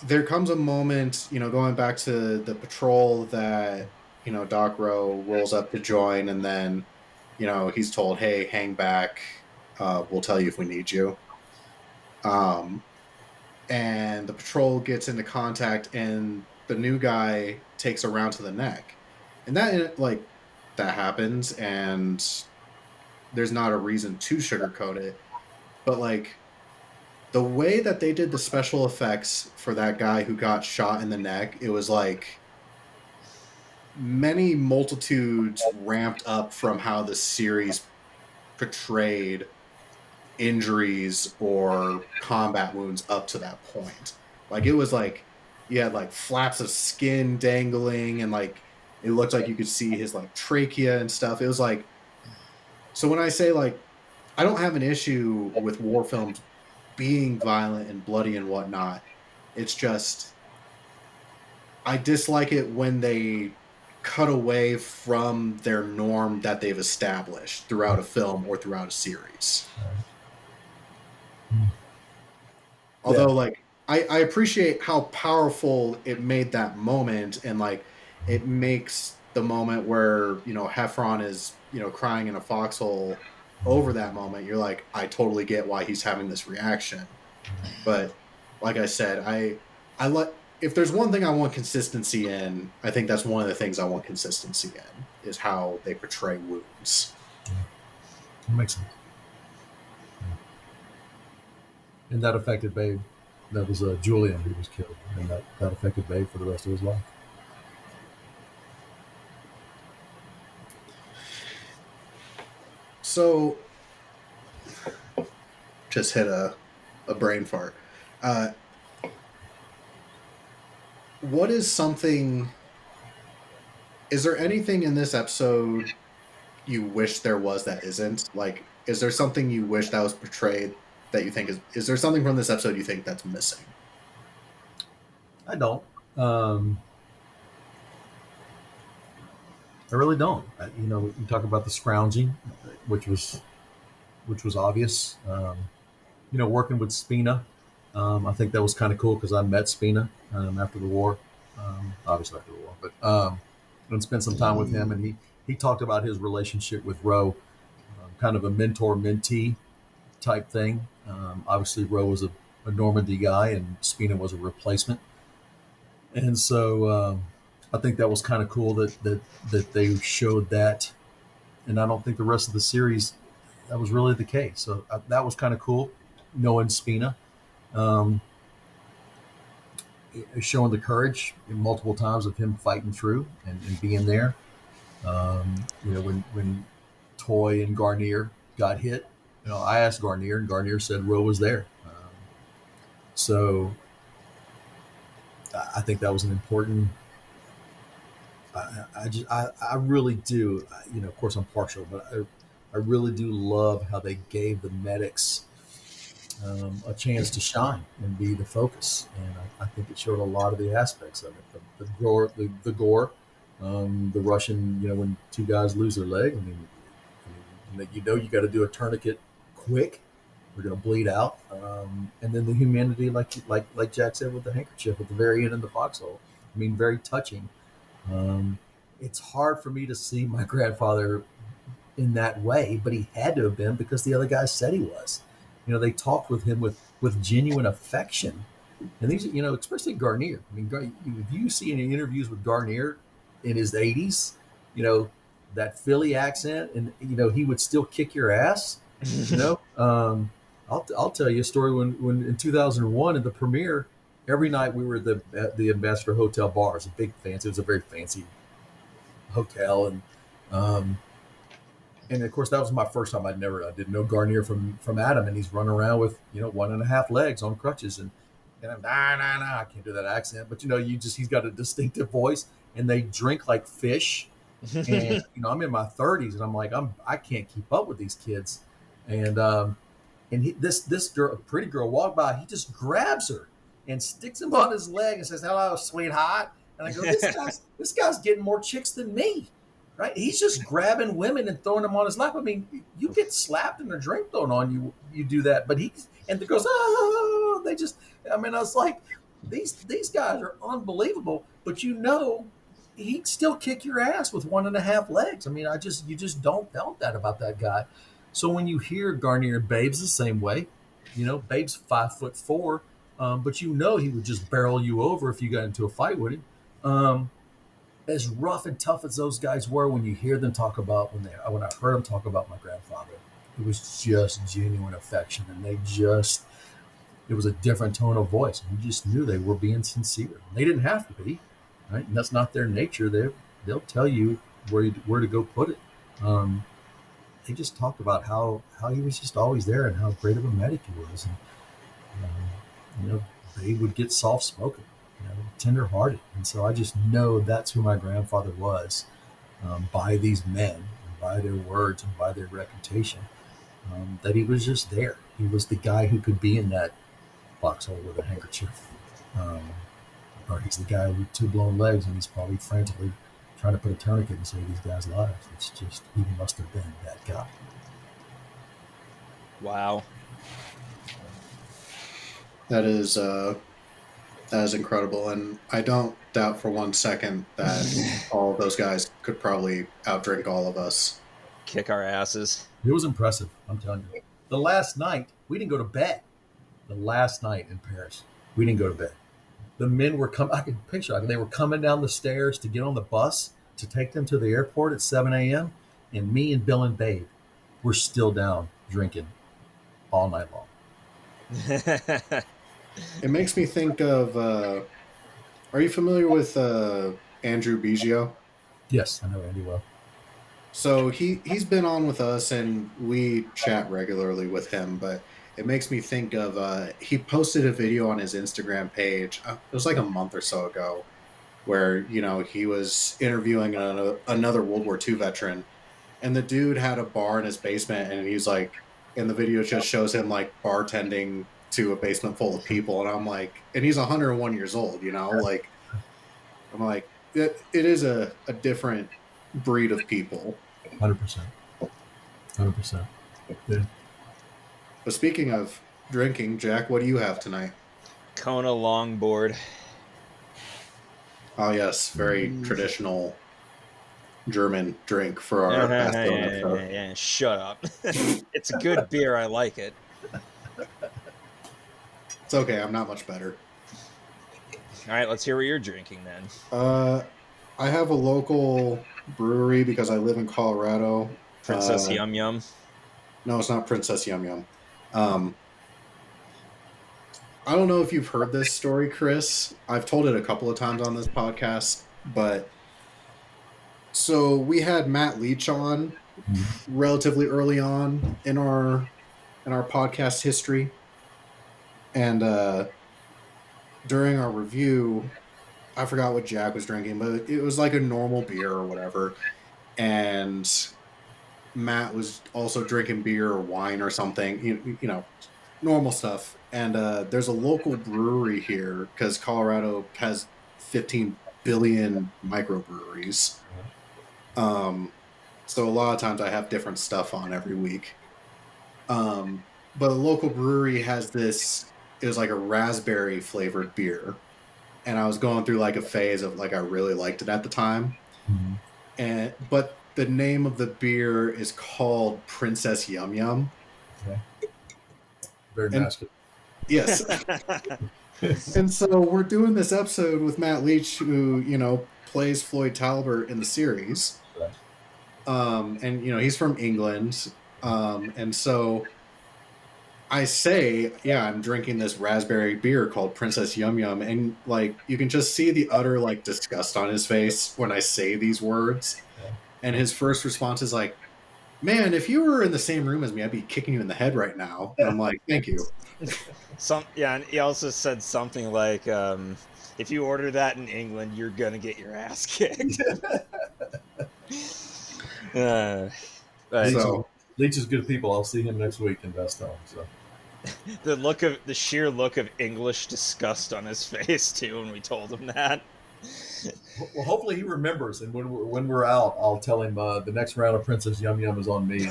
there comes a moment, going back to the patrol that, Doc Rowe rolls up to join, and then, he's told, hey, hang back. We'll tell you if we need you. And the patrol gets into contact, and the new guy takes a round to the neck. And that happens, and there's not a reason to sugarcoat it. But, like, the way that they did the special effects for that guy who got shot in the neck, it was like many multitudes ramped up from how the series portrayed injuries or combat wounds up to that point. Like, it was like you had like flaps of skin dangling, and like It looked like you could see his like trachea and stuff. It was like, so when I say like, I don't have an issue with war films being violent and bloody and whatnot. It's just, I dislike it when they cut away from their norm that they've established throughout a film or throughout a series. Although, like, I appreciate how powerful it made that moment, and like, it makes the moment where Heffron is crying in a foxhole over that moment. You're like, I totally get why he's having this reaction. But like I said, I let if there's one thing I want consistency in, I think that's one of the things I want consistency in is how they portray wounds. That makes sense. And that affected Babe. That was Julian who was killed, and that affected Babe for the rest of his life. So, just hit a brain fart. What is something? Is there anything in this episode you wish there was that isn't? Like, is there something you wish that was portrayed that you think is? Is there something from this episode you think that's missing? I don't. I really don't. You talk about the scrounging, which was obvious. Working with Spina, I think that was kind of cool because I met Spina after the war, obviously after the war, but and spent some time with him, and he talked about his relationship with Roe, kind of a mentor-mentee type thing. Obviously, Roe was a Normandy guy, and Spina was a replacement, and so I think that was kind of cool that they showed that, and I don't think the rest of the series that was really the case. So that was kind of cool, knowing Spina, showing the courage multiple times of him fighting through and being there. When Toy and Garnier got hit, I asked Garnier, and Garnier said Roe was there. So I think that was an important. I really do. Of course, I'm partial, but I really do love how they gave the medics a chance to shine and be the focus, and I think it showed a lot of the aspects of it. The gore, the Russian. When two guys lose their leg, you got to do a tourniquet quick. We're going to bleed out, and then the humanity, like Jack said, with the handkerchief at the very end of the foxhole. Very touching. It's hard for me to see my grandfather in that way, but he had to have been because the other guys said he was. They talked with him with genuine affection, and these, especially Garnier. If you see any interviews with Garnier in his 80s, that Philly accent, and he would still kick your ass. I'll tell you a story when in 2001 in the premiere. Every night we were at the Ambassador Hotel bar. It was a very fancy hotel, and of course that was my first time. I didn't know Garnier from Adam, and he's running around with 1.5 legs on crutches, and I'm I can't do that accent, but he's got a distinctive voice, and they drink like fish, and I'm in my 30s, and I'm like I can't keep up with these kids, and this girl, a pretty girl, walked by. He just grabs her and sticks him on his leg and says, "Hello, sweetheart." And I go, this guy's getting more chicks than me, right? He's just grabbing women and throwing them on his lap. You get slapped and a drink thrown on you, you do that. But and the girls, they just, I was like, these guys are unbelievable. But he'd still kick your ass with 1.5 legs. You just don't felt that about that guy. So when you hear Garnier, Babe's the same way. Babe's 5'4". But he would just barrel you over if you got into a fight with him. As rough and tough as those guys were, when you hear them talk about when I heard them talk about my grandfather, it was just genuine affection, and it was a different tone of voice. And you just knew they were being sincere. They didn't have to be, right? And that's not their nature. They'll tell you where to go put it. They just talked about how he was just always there and how great of a medic he was. And, they would get soft spoken. tenderhearted. And so I just know that's who my grandfather was, by these men, and by their words and by their reputation. That he was just there. He was the guy who could be in that foxhole with a handkerchief. Um, or he's the guy with two blown legs and he's probably frantically trying to put a tourniquet and save these guys' lives. It's just, he must have been that guy. Wow. That is incredible, and I don't doubt for one second that all of those guys could probably outdrink all of us. Kick our asses. It was impressive, I'm telling you. The last night, we didn't go to bed. The last night in Paris, we didn't go to bed. The men were coming, I can picture it. They were coming down the stairs to get on the bus to take them to the airport at 7 a.m. And me and Bill and Babe were still down drinking all night long. It makes me think of, are you familiar with Andrew Biggio? Yes, I know Andy well. So he's been on with us and we chat regularly with him, but it makes me think of he posted a video on his Instagram page. It was like a month or so ago where, he was interviewing another World War II veteran, and the dude had a bar in his basement, and he's like, and the video just shows him like bartending to a basement full of people, and I'm like, and he's 101 years old, like, I'm like, it is a different breed of people. 100%. 100%. Yeah. But speaking of drinking, Jack, what do you have tonight? Kona longboard. Oh yes, very traditional German drink for our Bastogne episode. Yeah, shut up. It's a good beer. I like it. It's okay. I'm not much better. All right, let's hear what you're drinking then. I have a local brewery because I live in Colorado. Princess Yum Yum. No, it's not Princess Yum Yum. I don't know if you've heard this story, Chris. I've told it a couple of times on this podcast, but so we had Matt Leach on relatively early on in our podcast history, and during our review, I forgot what Jack was drinking, but it was like a normal beer or whatever, and Matt was also drinking beer or wine or something, normal stuff. And there's a local brewery here because Colorado has 15 billion microbreweries. So a lot of times I have different stuff on every week. But a local brewery has this, it was like a raspberry flavored beer. And I was going through like a phase of like, I really liked it at the time. Mm-hmm. But the name of the beer is called Princess Yum Yum. Okay. Very masculine. Yes. And so we're doing this episode with Matt Leach, who, plays Floyd Talbot in the series. Right. And, he's from England. And so I say, yeah, I'm drinking this raspberry beer called Princess Yum Yum. And, like, you can just see the utter, like, disgust on his face when I say these words. Okay. And his first response is like, man, if you were in the same room as me, I'd be kicking you in the head right now. And I'm like, thank you. And he also said something like, if you order that in England, you're gonna get your ass kicked. Leach is good people. I'll see him next week in Bastogne. So the sheer look of English disgust on his face too when we told him that. Well, hopefully he remembers, and when we're out, I'll tell him the next round of Princess Yum Yum is on me.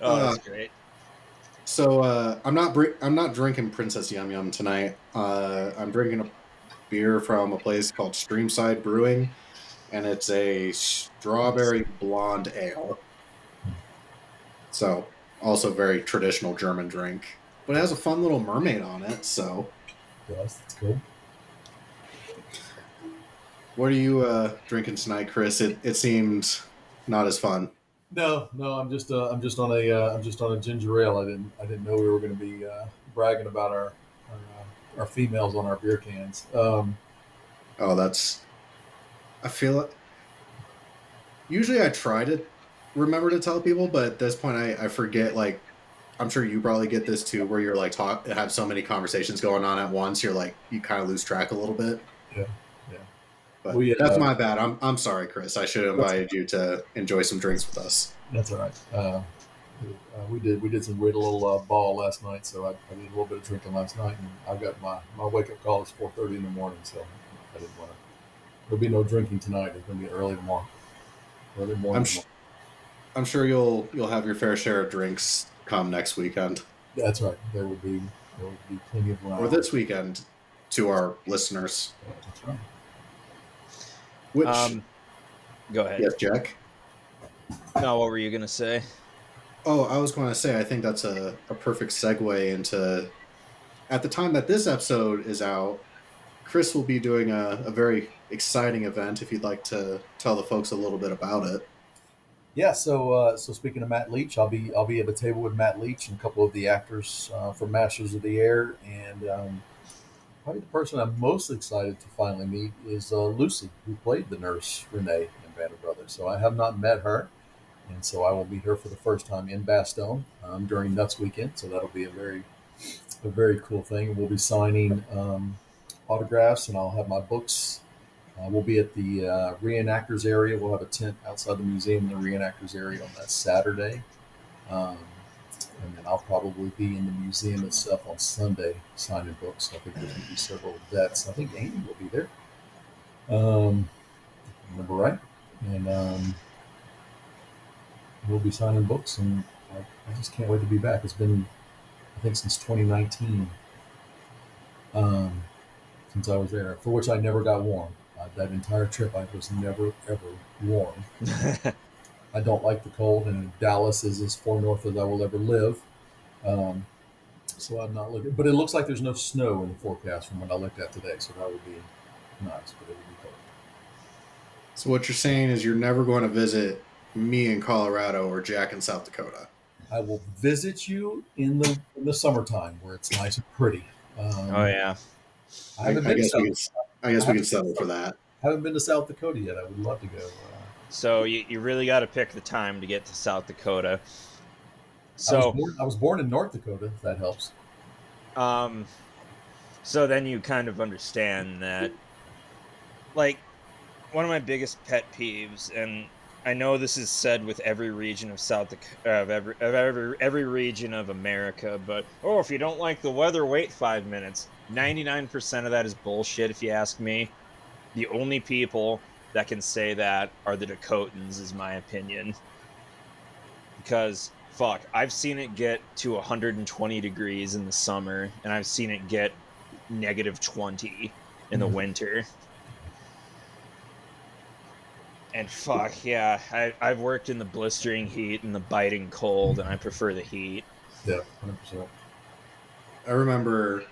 Oh, that's great. So I'm not drinking Princess Yum Yum tonight. I'm drinking a beer from a place called Streamside Brewing, and it's a strawberry blonde ale. So also very traditional German drink, but it has a fun little mermaid on it. So yes, that's cool. What are you drinking tonight, Chris? It seemed not as fun. No, I'm just on a ginger ale. I didn't know we were going to be bragging about our females on our beer cans. I feel it. Usually I try to remember to tell people, but at this point I forget. Like, I'm sure you probably get this too, where you're like have so many conversations going on at once, you're like you kind of lose track a little bit. Yeah, yeah. But We that's my bad. I'm sorry, Chris. I should have that's, invited you to enjoy some drinks with us. that's all right. We had a little ball last night, so I did a little bit of drinking last night, and I've got my wake up call is 4:30 in the morning, so I didn't want to. There'll be no drinking tonight. It's going to be early tomorrow. Early morning. I'm sure you'll have your fair share of drinks come next weekend. That's right. There will be plenty of wine. Or this weekend to our listeners. That's right. Which go ahead. yes, Jack. No, what were you gonna say? Oh, I was going to say I think that's a perfect segue into at the time that this episode is out, Chris will be doing a very exciting event if you'd like to tell the folks a little bit about it. Yeah. So speaking of Matt Leach, I'll be at a table with Matt Leach and a couple of the actors from Masters of the Air, and probably the person I'm most excited to finally meet is Lucy, who played the nurse Renee in Band of Brothers. So I have not met her, and so I will meet her for the first time in Bastogne during Nuts Weekend. So that'll be a very cool thing. We'll be signing autographs, and I'll have my books. We'll be at the reenactors area. We'll have a tent outside the museum in the reenactors area on that Saturday. And then I'll probably be in the museum itself on Sunday signing books. I think there's going to be several vets. I think Amy will be there. Remember right? And we'll be signing books, and I just can't wait to be back. It's been, I think, since 2019 since I was there, for which I never got warm. That entire trip, I was never, ever warm. I don't like the cold, and Dallas is as far north as I will ever live. So I'm not looking, but it looks like there's no snow in the forecast from what I looked at today. So that would be nice, but it would be cold. So what you're saying is you're never going to visit me in Colorado or Jack in South Dakota. I will visit you in the summertime where it's nice and pretty. Oh yeah. I guess we can settle for that. I haven't been to South Dakota yet. I would love to go. So you really got to pick the time to get to South Dakota. So I was born in North Dakota, if that helps. So then you kind of understand that, like, one of my biggest pet peeves, and I know this is said with every region of every region of America, but if you don't like the weather, wait 5 minutes. 99% of that is bullshit, if you ask me. The only people that can say that are the Dakotans, is my opinion. Because, fuck, I've seen it get to 120 degrees in the summer, and I've seen it get negative 20 in the winter. And fuck, yeah, I've worked in the blistering heat and the biting cold, and I prefer the heat. Yeah, 100%. I remember,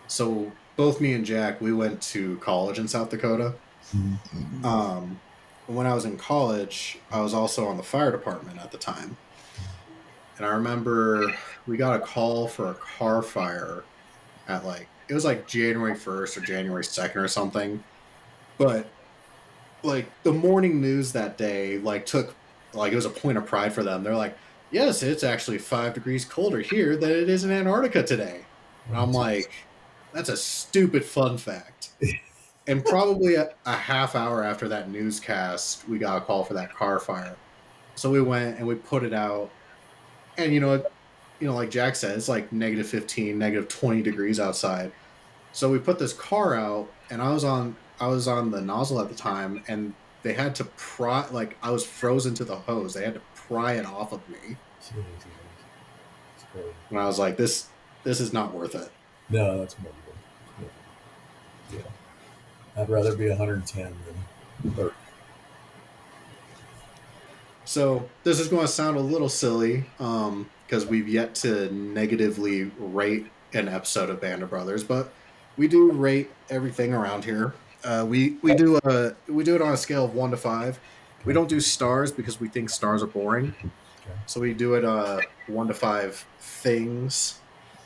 so both me and Jack, we went to college in South Dakota. Mm-hmm. When I was in college, I was also on the fire department at the time. And I remember we got a call for a car fire at it was like January 1st or January 2nd or something. But the morning news that day, took, it was a point of pride for them. They're like, yes, it's actually 5 degrees colder here than it is in Antarctica today. And I'm like, that's a stupid fun fact. And probably a half hour after that newscast, we got a call for that car fire. So we went and we put it out. And, like Jack said, it's like negative 15, negative 20 degrees outside. So we put this car out, and I was on the nozzle at the time, and they had to pry, I was frozen to the hose. They had to pry it off of me. And I was like, this is not worth it. No, that's miserable. Yeah. I'd rather be 110 than 30. So this is going to sound a little silly because we've yet to negatively rate an episode of Band of Brothers, but we do rate everything around here. We do it on a scale of 1 to 5. We don't do stars because we think stars are boring. Okay. So we do it 1 to 5 things.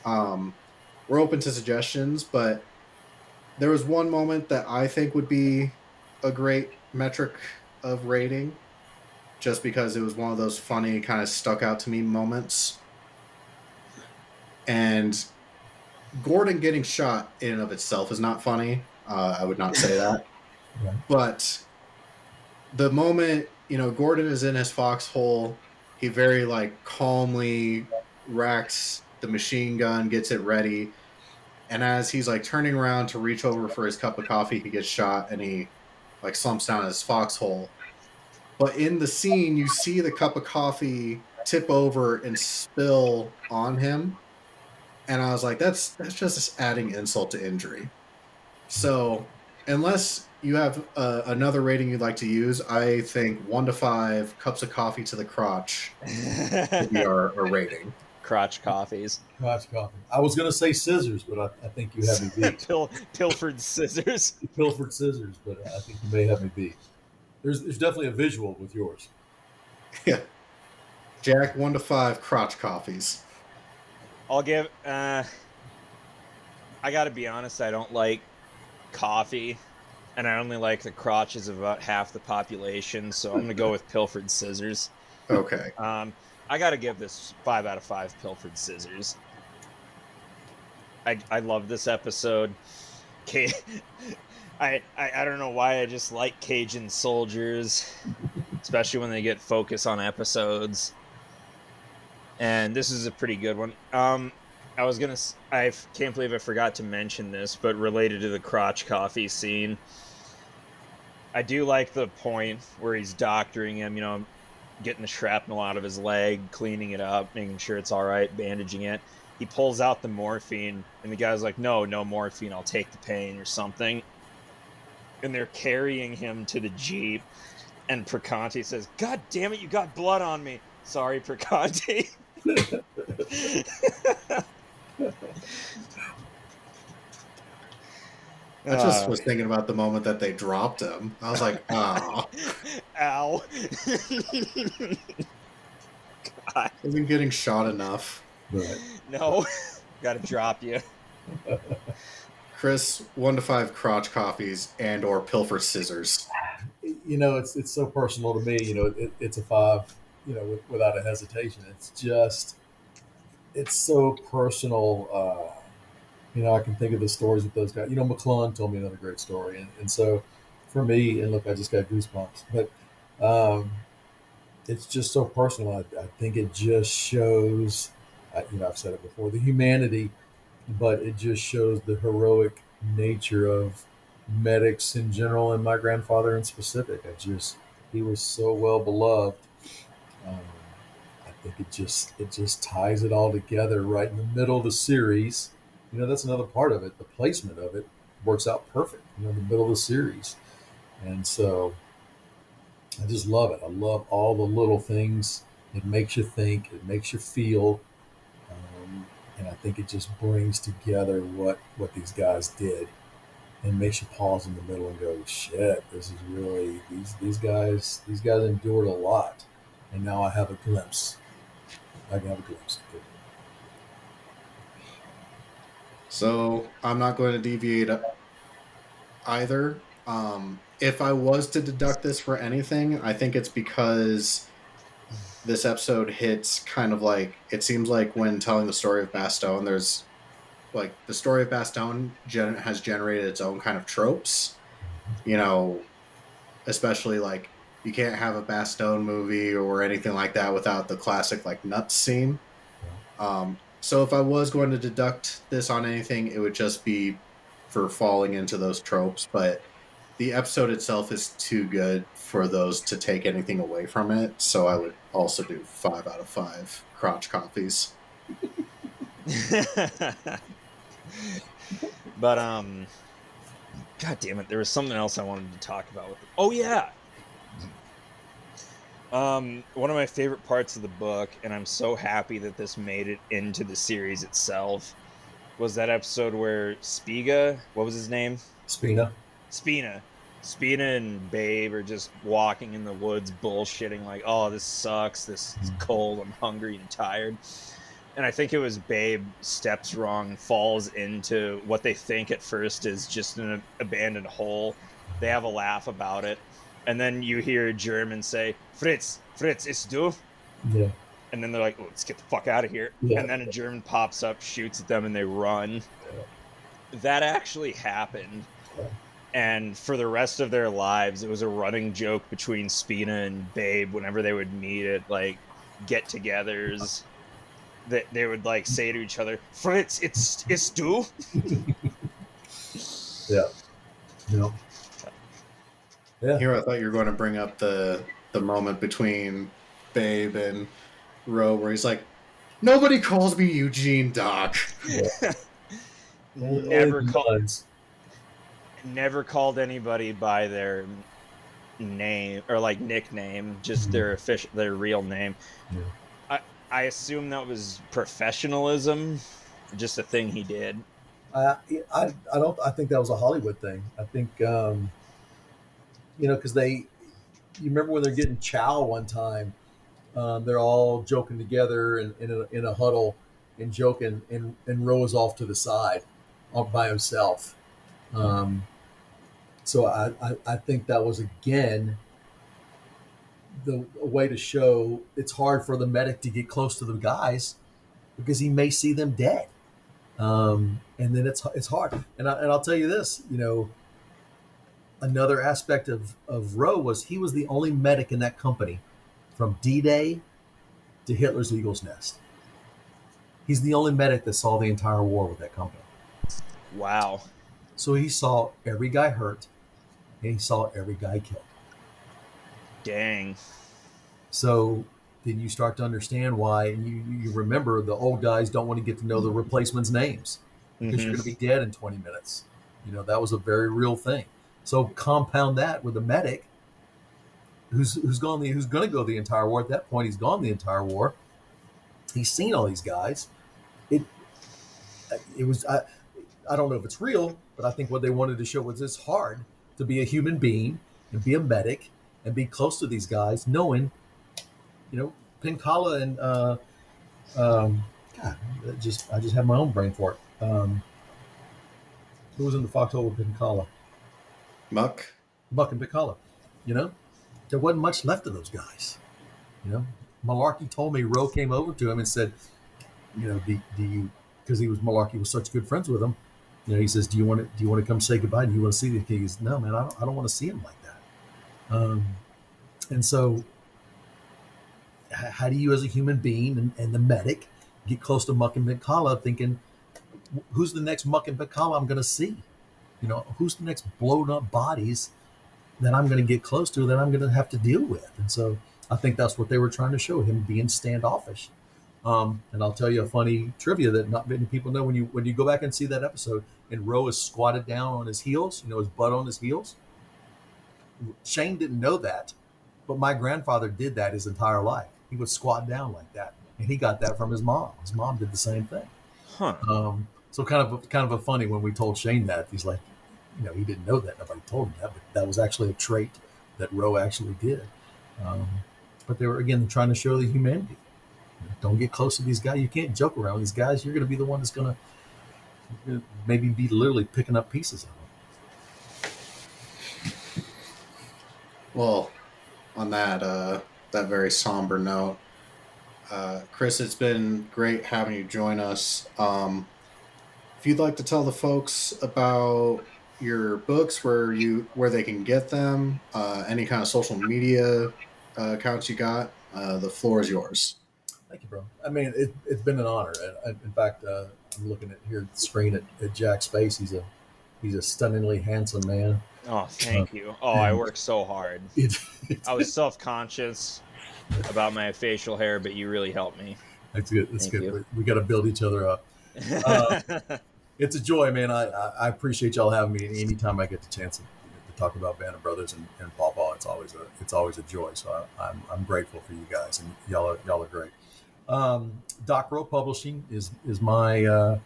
We're open to suggestions, but there was one moment that I think would be a great metric of rating, just because it was one of those funny, kind of stuck out to me moments. And Gordon getting shot in and of itself is not funny. I would not say that. Right. But the moment, Gordon is in his foxhole, he very like calmly racks the machine gun, gets it ready. And as he's like turning around to reach over for his cup of coffee, he gets shot and he like slumps down in his foxhole. But in the scene, you see the cup of coffee tip over and spill on him. And I was like, that's just adding insult to injury. So unless you have another rating you'd like to use, I think 1 to 5 cups of coffee to the crotch would be our rating. Crotch coffees. Crotch coffee. I was going to say scissors, but I think you have me beat. Pilfered scissors. Pilfered scissors, but I think you may have me beat. There's definitely a visual with yours. Yeah. Jack, 1 to 5 crotch coffees. I'll give. I gotta be honest. I don't like coffee, and I only like the crotches of about half the population. So I'm gonna go with pilfered scissors. Okay. I gotta give this 5 out of 5 pilfered scissors. I love this episode. I don't know why I just like Cajun soldiers, especially when they get focus on episodes. And this is a pretty good one. I can't believe I forgot to mention this, but related to the crotch coffee scene, I do like the point where he's doctoring him, getting the shrapnel out of his leg, cleaning it up, making sure it's all right, bandaging it. He pulls out the morphine, and the guy's like, no morphine, I'll take the pain or something. And they're carrying him to the Jeep, and Perconte says, God damn it, you got blood on me. Sorry, Perconte. I just was thinking about the moment that they dropped him. I was like, oh. Ow. God. Isn't getting shot enough. Right. No. Gotta drop you. Chris, 1 to 5 crotch coffees and or pilfer scissors. It's so personal to me. It's a 5. Without a hesitation. It's so personal. I can think of the stories with those guys. McClellan told me another great story, and so for me, and look, I just got goosebumps. But it's just so personal. I think it just shows. I've said it before, the humanity, but it just shows the heroic nature of medics in general, and my grandfather in specific. He was so well beloved. I think it just ties it all together right in the middle of the series. That's another part of it. The placement of it works out perfect. In the middle of the series, and so I just love it. I love all the little things. It makes you think. It makes you feel, and I think it just brings together what these guys did, and makes you pause in the middle and go, "Shit, this is really these guys. These guys endured a lot." And now I have a glimpse. I can have a glimpse. So I'm not going to deviate either. If I was to deduct this for anything, I think it's because this episode hits kind of like, it seems like when telling the story of Bastogne, there's like the story of Bastogne has generated its own kind of tropes, especially like you can't have a Bastogne movie or anything like that without the classic like nuts scene. So if I was going to deduct this on anything, it would just be for falling into those tropes. But the episode itself is too good for those to take anything away from it. So I would also do 5 out of 5 crotch coffees. But God damn it, there was something else I wanted to talk about with it. Oh yeah. One of my favorite parts of the book, and I'm so happy that this made it into the series itself, was that episode where Spiga, what was his name? Spina and Babe are just walking in the woods bullshitting like, oh, this sucks, this is cold, I'm hungry and tired. And I think it was Babe steps wrong, falls into what they think at first is just an abandoned hole. They have a laugh about it. And then you hear German say, Fritz, it's du. Yeah. and then they're like, let's get the fuck out of here. Yeah. And then a German pops up, shoots at them, and they run. That actually happened. And for the rest of their lives, it was a running joke between Spina and Babe whenever they would meet at like get-togethers. That they would like say to each other, "Fritz, it's du." Yeah. You know. Yeah. Here, I thought you were going to bring up the moment between Babe and Ro, where he's like, "Nobody calls me Eugene, Doc." Yeah. Never called anybody by their name or like nickname, just their real name. Yeah. I assume that was professionalism, just a thing he did. I think that was a Hollywood thing. I think because you remember when they're getting chow one time, they're all joking together in a huddle and joking, and Ro is off to the side, all by himself. So I think that was again a way to show it's hard for the medic to get close to the guys because he may see them dead. And then it's hard. And I'll tell you this, another aspect of Ro was he was the only medic in that company from D-Day to Hitler's Eagle's Nest. He's the only medic that saw the entire war with that company. Wow. So he saw every guy hurt and he saw every guy killed. Dang. So then you start to understand why, and you remember the old guys don't want to get to know the replacements' names because you're going to be dead in 20 minutes. That was a very real thing. So compound that with a medic who's going to go the entire war. At that point, he's gone the entire war. He's seen all these guys. It was I don't know if it's real, but I think what they wanted to show was it's hard to be a human being and be a medic and be close to these guys, knowing, Pincala and God, I just have my own brain for it. Who was in the foxhole with Pincala? Muck and Pincala. There wasn't much left of those guys. Malarkey told me Ro came over to him and said, do you, because Malarkey was such good friends with him. He says, do you want to come say goodbye? Do you want to see the king? He goes, no, man, I don't want to see him like that. And so how do you as a human being and the medic get close to Muck and Pincala thinking, who's the next Muck and Pincala I'm going to see? Who's the next blown up bodies that I'm going to get close to that I'm going to have to deal with? And so I think that's what they were trying to show, him being standoffish. And I'll tell you a funny trivia that not many people know. When you go back and see that episode and Ro is squatted down on his heels, his butt on his heels. Shane didn't know that, but my grandfather did that his entire life. He would squat down like that, and he got that from his mom. His mom did the same thing. Huh. So kind of a funny when we told Shane that, he's like, he didn't know that. Nobody told him that, but that was actually a trait that Ro actually did. But they were, again, trying to show the humanity. Don't get close to these guys. You can't joke around with these guys. You're going to be the one that's going to maybe be literally picking up pieces of them. Well, on that very somber note, Chris, it's been great having you join us. If you'd like to tell the folks about your books, where they can get them, any kind of social media accounts you got, the floor is yours. Thank you, bro. I mean, it's been an honor. In fact, I'm looking at here at the screen at Jack's face. He's a stunningly handsome man. Oh, thank you. Oh, I worked so hard. I was self-conscious about my facial hair, but you really helped me. That's good. That's Thank good. you. We got to build each other up. It's a joy, man. I appreciate y'all having me. Anytime I get the chance to talk about Band of Brothers and Paw Paw, it's always a joy. So I'm grateful for you guys, and y'all are great. Doc Ro Publishing is my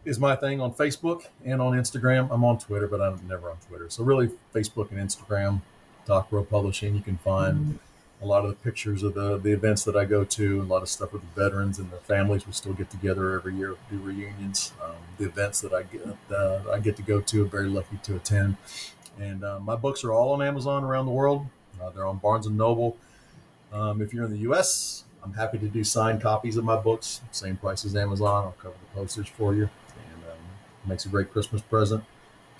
thing on Facebook and on Instagram. I'm on Twitter, but I'm never on Twitter. So really, Facebook and Instagram, Doc Ro Publishing. You can find a lot of the pictures of the events that I go to, a lot of stuff with the veterans and their families. We still get together every year, do reunions. The events that I get to go to, I'm very lucky to attend. And my books are all on Amazon around the world. They're on Barnes & Noble. If you're in the U.S., I'm happy to do signed copies of my books, same price as Amazon. I'll cover the postage for you, and it makes a great Christmas present.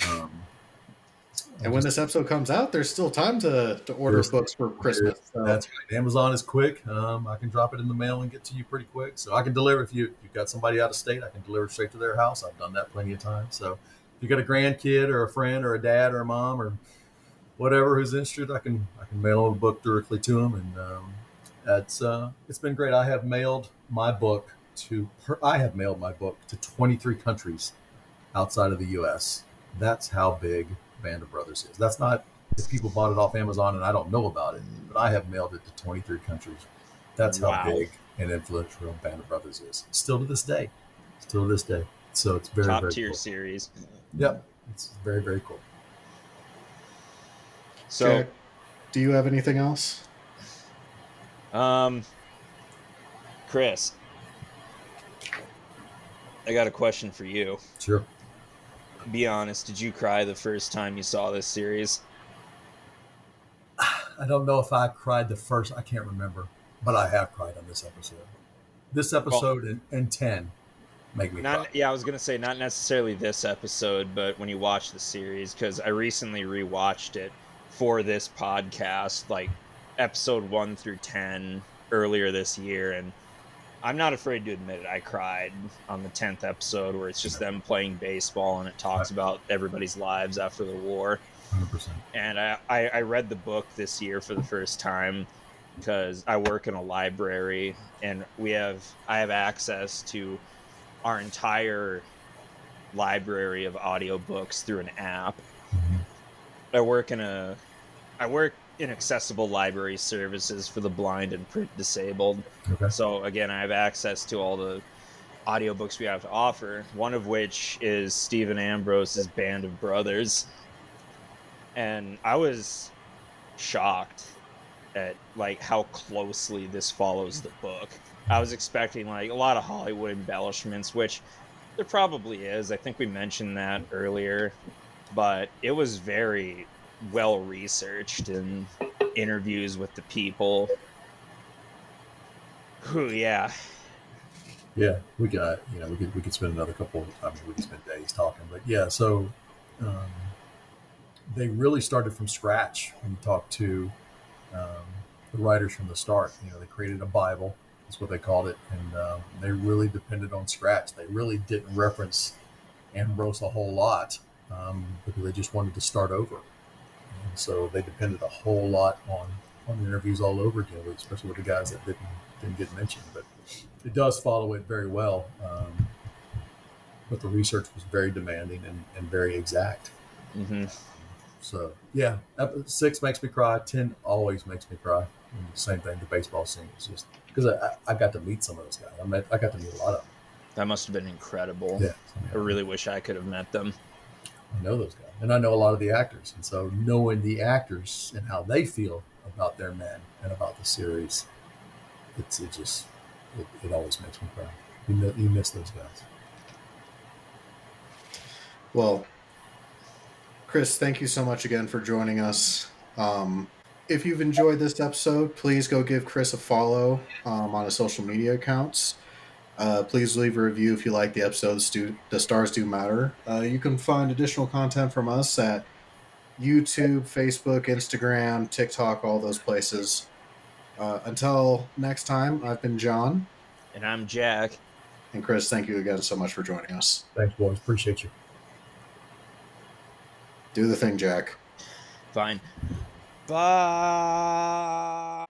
Um, And when this episode comes out, there's still time to order books for Christmas. So. That's right. Amazon is quick. I can drop it in the mail and get to you pretty quick. So I can deliver if you've got somebody out of state. I can deliver straight to their house. I've done that plenty of times. So if you got a grandkid or a friend or a dad or a mom or whatever who's interested, I can mail them a book directly to them, and it's been great. I have mailed my book to 23 countries outside of the U.S. That's how big Band of Brothers is. That's not if people bought it off Amazon and I don't know about it, but I have mailed it to 23 countries. That's how big and influential Band of Brothers is. Still to this day. So it's very, top very tier cool. series. Yep. It's very, very cool. So, Jack, do you have anything else? Chris, I got a question for you. Sure. Be honest, did you cry the first time you saw this series? I don't know if I cried I can't remember, but I have cried on this episode. This episode and 10 make me cry. Yeah, I was going to say not necessarily this episode, but when you watch the series, because I recently rewatched it for this podcast, like episode 1 through 10 earlier this year, and I'm not afraid to admit it. I cried on the 10th episode where it's just them playing baseball and it talks about everybody's lives after the war. 100%. And I read the book this year for the first time because I work in a library and I have access to our entire library of audiobooks through an app. Mm-hmm. I work in accessible library services for the blind and print disabled. Okay. So again, I have access to all the audiobooks we have to offer, one of which is Stephen Ambrose's Band of Brothers. And I was shocked at like how closely this follows the book. I was expecting like a lot of Hollywood embellishments, which there probably is. I think we mentioned that earlier, but it was very well researched and interviews with the people who we could spend another we could spend days talking, but yeah, so they really started from scratch when you talk to the writers from the start. They created a Bible, that's what they called it, and they really depended on scratch. They really didn't reference Ambrose a whole lot because they just wanted to start over. And so they depended a whole lot on interviews all over again, especially with the guys that didn't get mentioned. But it does follow it very well. But the research was very demanding and very exact. Mm-hmm. So yeah, 6 makes me cry. 10 always makes me cry. And same thing, the baseball scene. It's just because I got to meet some of those guys. I got to meet a lot of them. That must have been incredible. Yeah, I really wish I could have met them. I know those guys, and I know a lot of the actors, and so knowing the actors and how they feel about their men and about the series, it always makes me cry. You miss those guys. Well, Chris, thank you so much again for joining us. If you've enjoyed this episode, please go give Chris a follow on his social media accounts. Please leave a review if you like the episodes. The Stars Do Matter. You can find additional content from us at YouTube, Facebook, Instagram, TikTok, all those places. Until next time, I've been John. And I'm Jack. And Chris, thank you again so much for joining us. Thanks, boys. Appreciate you. Do the thing, Jack. Fine. Bye.